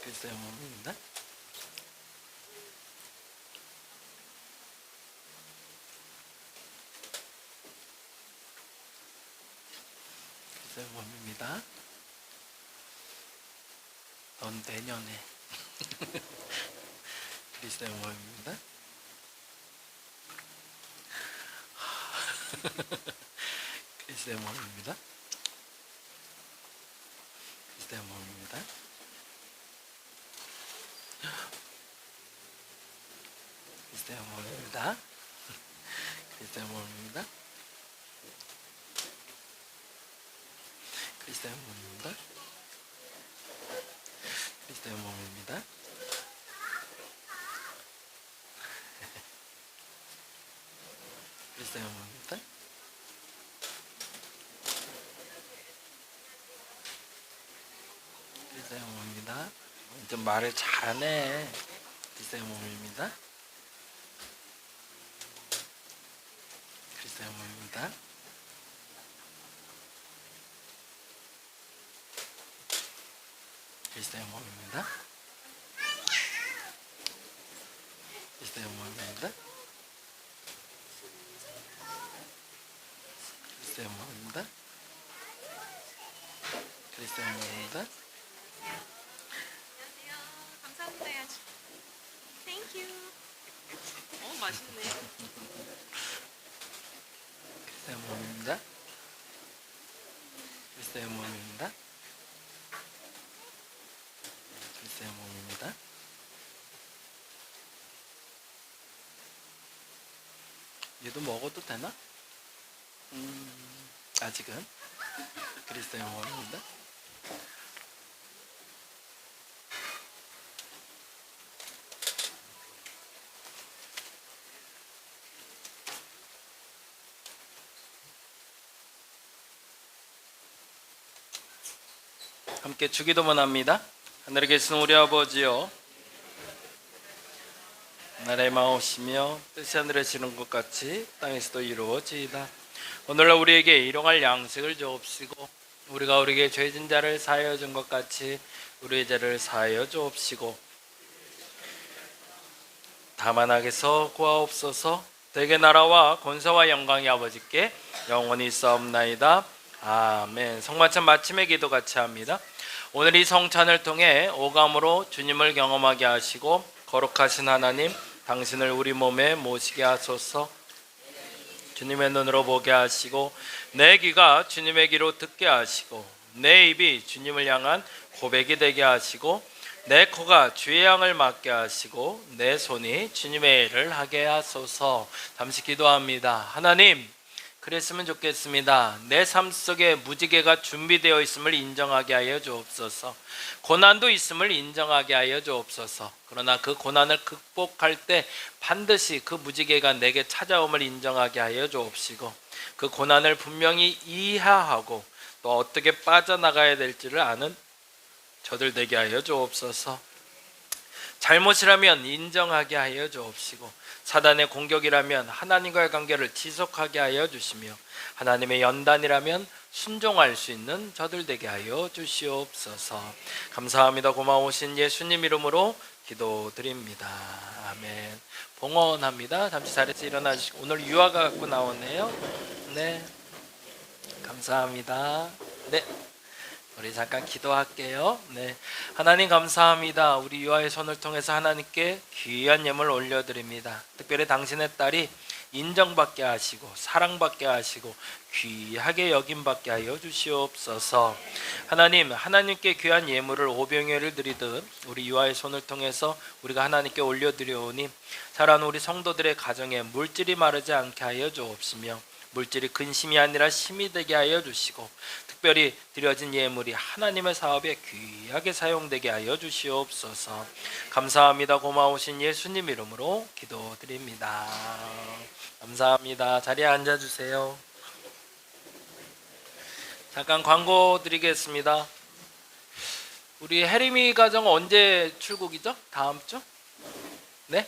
그리스도의 몸입니다. 그리스도의 몸입니다. 넌 내년에 그리스도의 몸입니다. 그리스도의 몸입니다. 그리스도의 몸입니다. 그리스도의 몸입니다. 그리스도의 몸입니다. 그리스도의 몸입니다. 그리스도의 몸입니다. 그리스도의 몸입니다. 그리스도의 몸입니다. 좀 말을 잘하네. 그리스도의 몸입니다. 그리스도의 몸입니다. 그리스도의 몸입니다. 그리스도의 몸입니다. 그리스도의 몸입니다. 그리스도의 몸입니다. 안녕하세요. 감사합니다 해야지. 땡큐. 맛있네. 그리스도의 몸입니다. 그리스도의 몸입니다. 그리스도의 몸입니다. 얘도 먹어도 되나? 아직은 그리스도 영어입니다. 함께 주기도문 합니다. 하늘에 계신 우리 아버지여, 나라의 마옵시며 뜻이 하늘에 지는 것 같이 땅에서도 이루어지이다. 오늘날 우리에게 일용할 양식을 주옵시고, 우리가 우리에게 죄진 자를 사하여 준 것 같이 우리의 죄를 사하여 주옵시고, 다만 악에서 구하옵소서. 대개 나라와 권세와 영광이 아버지께 영원히 있사옵나이다. 아멘. 성만찬 마침의 기도 같이 합니다. 오늘 이 성찬을 통해 오감으로 주님을 경험하게 하시고, 거룩하신 하나님, 당신을 우리 몸에 모시게 하소서. 주님의 눈으로 보게 하시고, 내 귀가 주님의 귀로 듣게 하시고, 내 입이 주님을 향한 고백이 되게 하시고, 내 코가 주의 향을 맡게 하시고, 내 손이 주님의 일을 하게 하소서. 잠시 기도합니다. 하나님, 그랬으면 좋겠습니다. 내 삶 속에 무지개가 준비되어 있음을 인정하게 하여 주옵소서. 고난도 있음을 인정하게 하여 주옵소서. 그러나 그 고난을 극복할 때 반드시 그 무지개가 내게 찾아옴을 인정하게 하여 주옵시고, 그 고난을 분명히 이해하고 또 어떻게 빠져나가야 될지를 아는 저들 되게 하여 주옵소서. 잘못이라면 인정하게 하여 주옵시고, 사단의 공격이라면 하나님과의 관계를 지속하게 하여 주시며, 하나님의 연단이라면 순종할 수 있는 저들 되게 하여 주시옵소서. 감사합니다. 고마우신 예수님 이름으로 기도드립니다. 아멘. 봉헌합니다. 잠시 자리에서 일어나시고, 오늘 유아가 갖고 나오네요. 네, 감사합니다. 네, 우리 잠깐 기도할게요. 네, 하나님 감사합니다. 우리 유아의 손을 통해서 하나님께 귀한 예물 올려드립니다. 특별히 당신의 딸이 인정받게 하시고 사랑받게 하시고 귀하게 여김받게 하여 주시옵소서. 하나님, 하나님께 귀한 예물을 오병이어를 드리듯 우리 유아의 손을 통해서 우리가 하나님께 올려드려오니, 자라는 우리 성도들의 가정에 물질이 마르지 않게 하여 주옵시며, 물질이 근심이 아니라 심이 되게 하여 주시고, 특별히 드려진 예물이 하나님의 사업에 귀하게 사용되게 하여 주시옵소서. 감사합니다. 고마우신 예수님 이름으로 기도드립니다. 감사합니다. 자리에 앉아주세요. 잠깐 광고 드리겠습니다. 우리 혜림이 가정 언제 출국이죠? 다음 주? 네?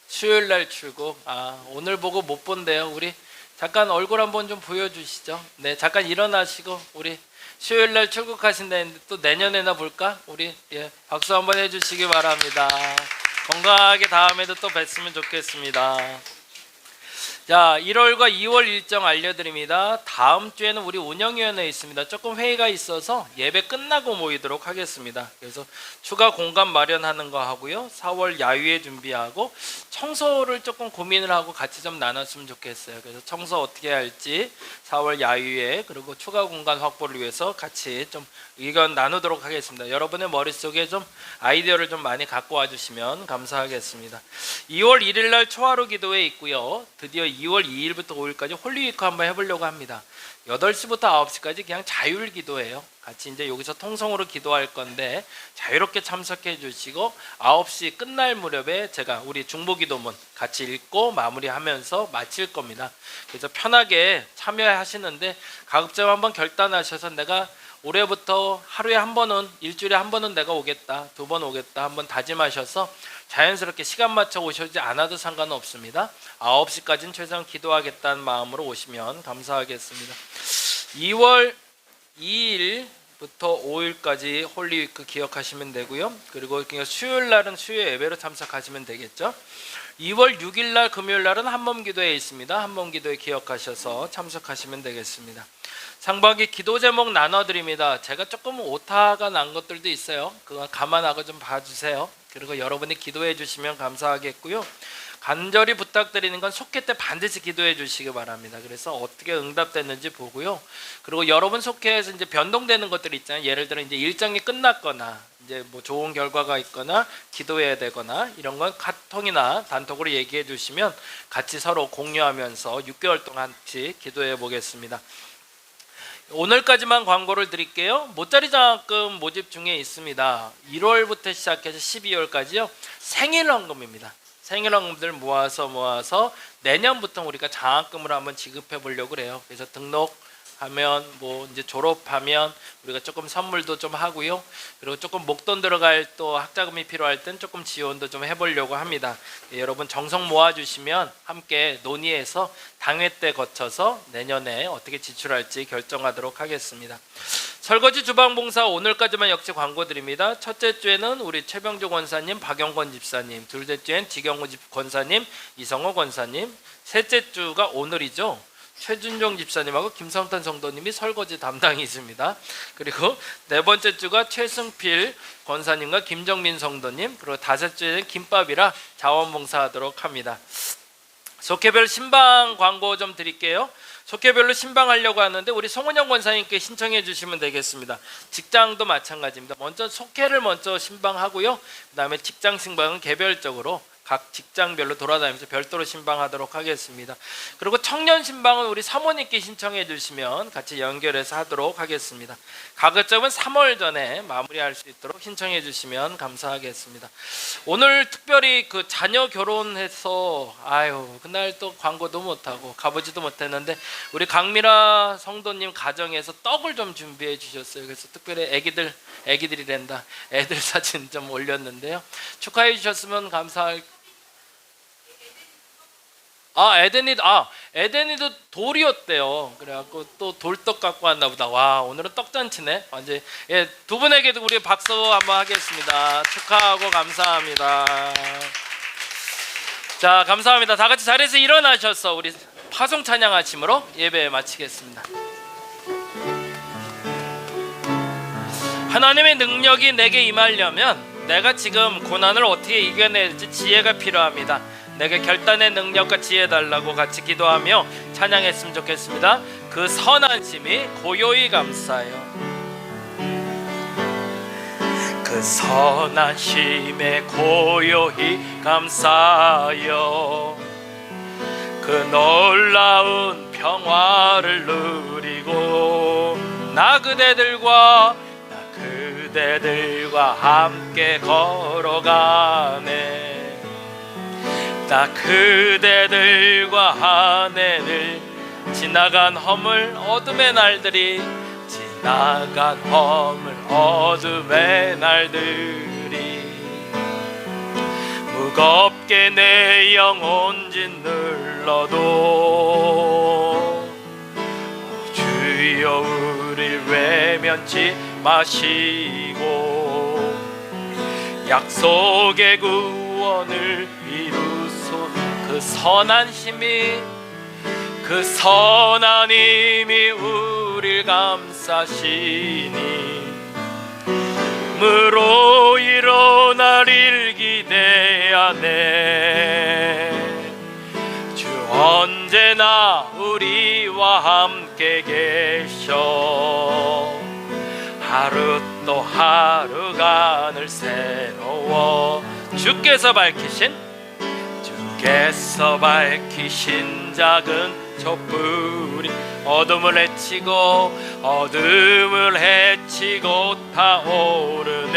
수요일날 출국. 오늘 보고 못 본대요. 우리 잠깐 얼굴 한번 좀 보여주시죠. 네, 잠깐 일어나시고, 우리 수요일날 출국하신다는데 또 내년에나 볼까? 우리 박수 한번 해주시기 바랍니다. 건강하게 다음에도 또 뵀으면 좋겠습니다. 자, 1월과 2월 일정 알려드립니다. 다음 주에는 우리 운영위원회 있습니다. 조금 회의가 있어서 예배 끝나고 모이도록 하겠습니다. 그래서 추가 공간 마련하는 거 하고요, 4월 야유회 준비하고 청소를 조금 고민을 하고 같이 좀 나눴으면 좋겠어요. 그래서 청소 어떻게 할지 4월 야유회, 그리고 추가 공간 확보를 위해서 같이 좀 의견 나누도록 하겠습니다. 여러분의 머릿속에 좀 아이디어를 좀 많이 갖고 와주시면 감사하겠습니다. 2월 1일 날 초하루 기도회 있고요, 드디어 2월 2일부터 5일까지 홀리위크 한번 해보려고 합니다. 8시부터 9시까지 그냥 자율 기도예요. 같이 이제 여기서 통성으로 기도할 건데 자유롭게 참석해 주시고, 9시 끝날 무렵에 제가 우리 중보기도문 같이 읽고 마무리하면서 마칠 겁니다. 그래서 편하게 참여하시는데 가급적 한번 결단하셔서, 내가 올해부터 하루에 한 번은, 일주일에 한 번은 내가 오겠다, 2번 오겠다 한번 다짐하셔서 자연스럽게 시간 맞춰 오시지 않아도 상관없습니다. 9시까지는 최소한 기도하겠다는 마음으로 오시면 감사하겠습니다. 2월 2일부터 5일까지 홀리위크 기억하시면 되고요. 그리고 수요일 날은 수요 예배로 참석하시면 되겠죠. 2월 6일 날 금요일 날은 한몸기도회 있습니다. 한몸기도회 기억하셔서 참석하시면 되겠습니다. 상반기 기도 제목 나눠드립니다. 제가 조금 오타가 난 것들도 있어요. 그거 감안하고 좀 봐주세요. 그리고 여러분이 기도해 주시면 감사하겠고요. 간절히 부탁드리는 건 속회 때 반드시 기도해 주시기 바랍니다. 그래서 어떻게 응답됐는지 보고요. 그리고 여러분 속회에서 이제 변동되는 것들이 있잖아요. 예를 들어 이제 일정이 끝났거나 이제 뭐 좋은 결과가 있거나 기도해야 되거나 이런 건 카톡이나 단톡으로 얘기해 주시면 같이 서로 공유하면서 6개월 동안 같이 기도해 보겠습니다. 오늘까지만 광고를 드릴게요. 모짜리 장학금 모집 중에 있습니다. 1월부터 시작해서 12월까지요. 생일헌금입니다. 생일헌금들 모아서 내년부터 우리가 장학금을 한번 지급해 보려고 그래요. 그래서 등록하면 뭐 이제 졸업하면 우리가 조금 선물도 좀 하고요. 그리고 조금 목돈 들어갈 또 학자금이 필요할 땐 조금 지원도 좀 해보려고 합니다. 여러분 정성 모아주시면 함께 논의해서 당회 때 거쳐서 내년에 어떻게 지출할지 결정하도록 하겠습니다. 설거지 주방봉사 오늘까지만 역시 광고 드립니다. 첫째 주에는 우리 최병조 권사님, 박영권 집사님, 둘째 주엔 지경호 권사님, 이성호 권사님, 셋째 주가 오늘이죠. 최준종 집사님하고 김성탄 성도님이 설거지 담당이십니다. 그리고 네 번째 주가 최승필 권사님과 김정민 성도님, 그리고 다섯 주에는 김밥이라 자원봉사하도록 합니다. 속회별 신방 광고 좀 드릴게요. 속회별로 신방하려고 하는데 우리 송은영 권사님께 신청해 주시면 되겠습니다. 직장도 마찬가지입니다. 먼저 속회를 먼저 신방하고요. 그 다음에 직장 신방은 개별적으로 각 직장별로 돌아다니면서 별도로 신방하도록 하겠습니다. 그리고 청년 신방은 우리 사모님께 신청해 주시면 같이 연결해서 하도록 하겠습니다. 가급적이면 3월 전에 마무리할 수 있도록 신청해 주시면 감사하겠습니다. 오늘 특별히 그 자녀 결혼해서 그날 또 광고도 못하고 가보지도 못했는데 우리 강미라 성도님 가정에서 떡을 좀 준비해 주셨어요. 그래서 특별히 애기들이란다 애들 사진 좀 올렸는데요. 축하해 주셨으면 감사할. 에덴이도 돌이었대요. 그래갖고 또 돌떡 갖고 왔나 보다. 와, 오늘은 떡잔치네. 완전. 예, 두 분에게도 우리 박수 한번 하겠습니다. 축하하고 감사합니다. 자, 감사합니다. 다 같이 자리에서 일어나셔서 우리 파송 찬양하심으로 예배 마치겠습니다. 하나님의 능력이 내게 임하려면 내가 지금 고난을 어떻게 이겨낼지 지혜가 필요합니다. 내게 결단의 능력과 지혜 달라고 같이 기도하며 찬양했으면 좋겠습니다. 그 선한 심이 고요히 감싸요. 그 선한 심에 고요히 감싸요. 그 놀라운 평화를 누리고 나 그대들과 함께 걸어가네. 나 그대들과 하늘을 지나간 허물 어둠의 날들이 지나간 허물 어둠의 날들이 무겁게 내 영혼 짓눌러도 주여 우릴 외면치 마시고 약속의 구원을 이루소. 그 선한 힘이 그 선한 힘이 우릴 감싸시니 무로 일어나릴 기대하네. 주 언제나 우리와 함께 계셔. 하루 또 하루가 늘 새로워. 주께서 밝히신 작은 촛불이 어둠을 헤치고 타오르네.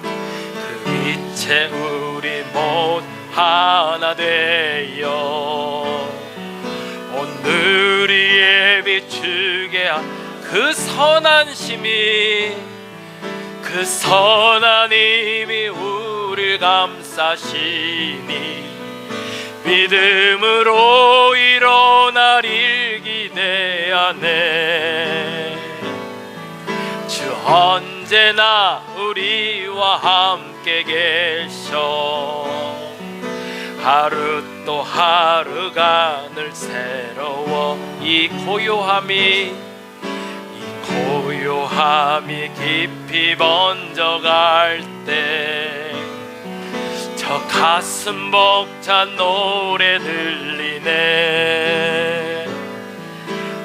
그 빛에 우리 모두 하나 되어 오늘이 비추게 한 그 선한 힘이 그 선한 힘이 우릴 감싸시니 믿음으로 일어나릴 기대하네. 주 언제나 우리와 함께 계셔. 하루 또 하루가 늘 새로워. 이 고요함이 깊이 번져갈 때 저 가슴 벅찬 노래 들리네.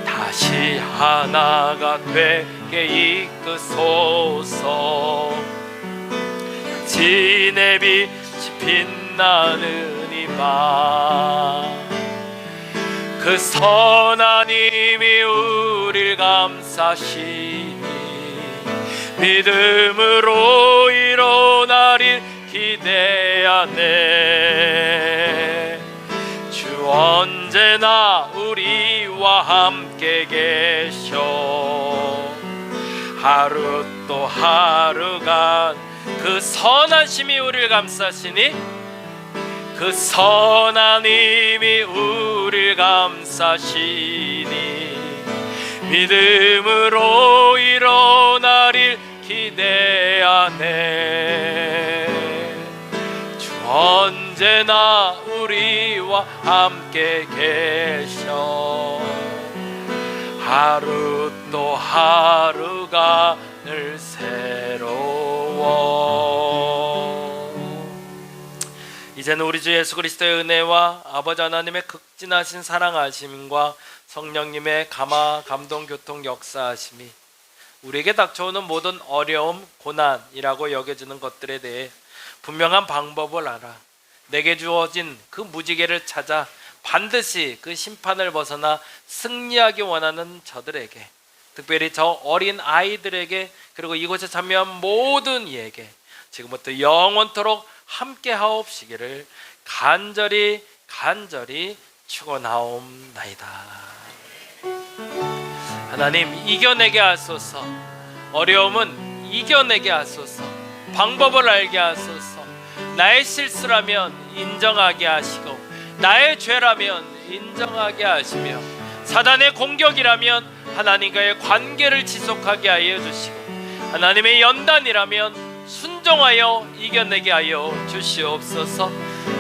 다시 하나가 되게 이끄소서. 진의 빛이 빛나는 이밤, 그 선한 힘이 우릴 감싸시니 믿음으로 일어나릴 기대하네. 주 언제나 우리와 함께 계셔. 하루 또 하루간 그 선한 힘이 우리를 감싸시니, 그 선한 힘이 우리를 감싸시니 믿음으로 일어나릴 기대하네. 주 언제나 우리와 함께 계셔. 하루 또 하루가 늘 새로워. 이제는 우리 주 예수 그리스도의 은혜와 아버지 하나님의 극진하신 사랑하심과 성령님의 감화 감동 교통 역사하심이 우리에게 닥쳐오는 모든 어려움 고난이라고 여겨지는 것들에 대해 분명한 방법을 알아 내게 주어진 그 무지개를 찾아 반드시 그 심판을 벗어나 승리하기 원하는 저들에게, 특별히 저 어린 아이들에게, 그리고 이곳에 참여한 모든 이에게 지금부터 영원토록 함께 하옵시기를 간절히 축원하옵나이다. 하나님, 이겨내게 하소서. 어려움은 이겨내게 하소서. 방법을 알게 하소서. 나의 실수라면 인정하게 하시고, 나의 죄라면 인정하게 하시며, 사단의 공격이라면 하나님과의 관계를 지속하게 하여 주시고, 하나님의 연단이라면 순종하여 이겨내게 하여 주시옵소서.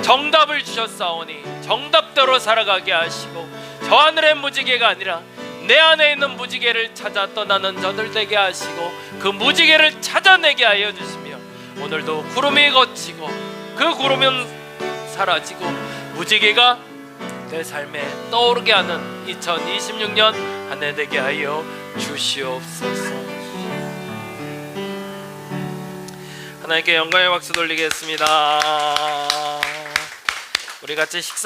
정답을 주셨사오니 정답대로 살아가게 하시고, 저 하늘의 무지개가 아니라 내 안에 있는 무지개를 찾아 떠나는 저들 되게 하시고, 그 무지개를 찾아내게 하여 주시며, 오늘도 구름이 걷히고 그 구름은 사라지고 무지개가 내 삶에 떠오르게 하는 2026년 한 해 되게 하여 주시옵소서. 하나님께 영광의 박수 돌리겠습니다. 우리 같이 식사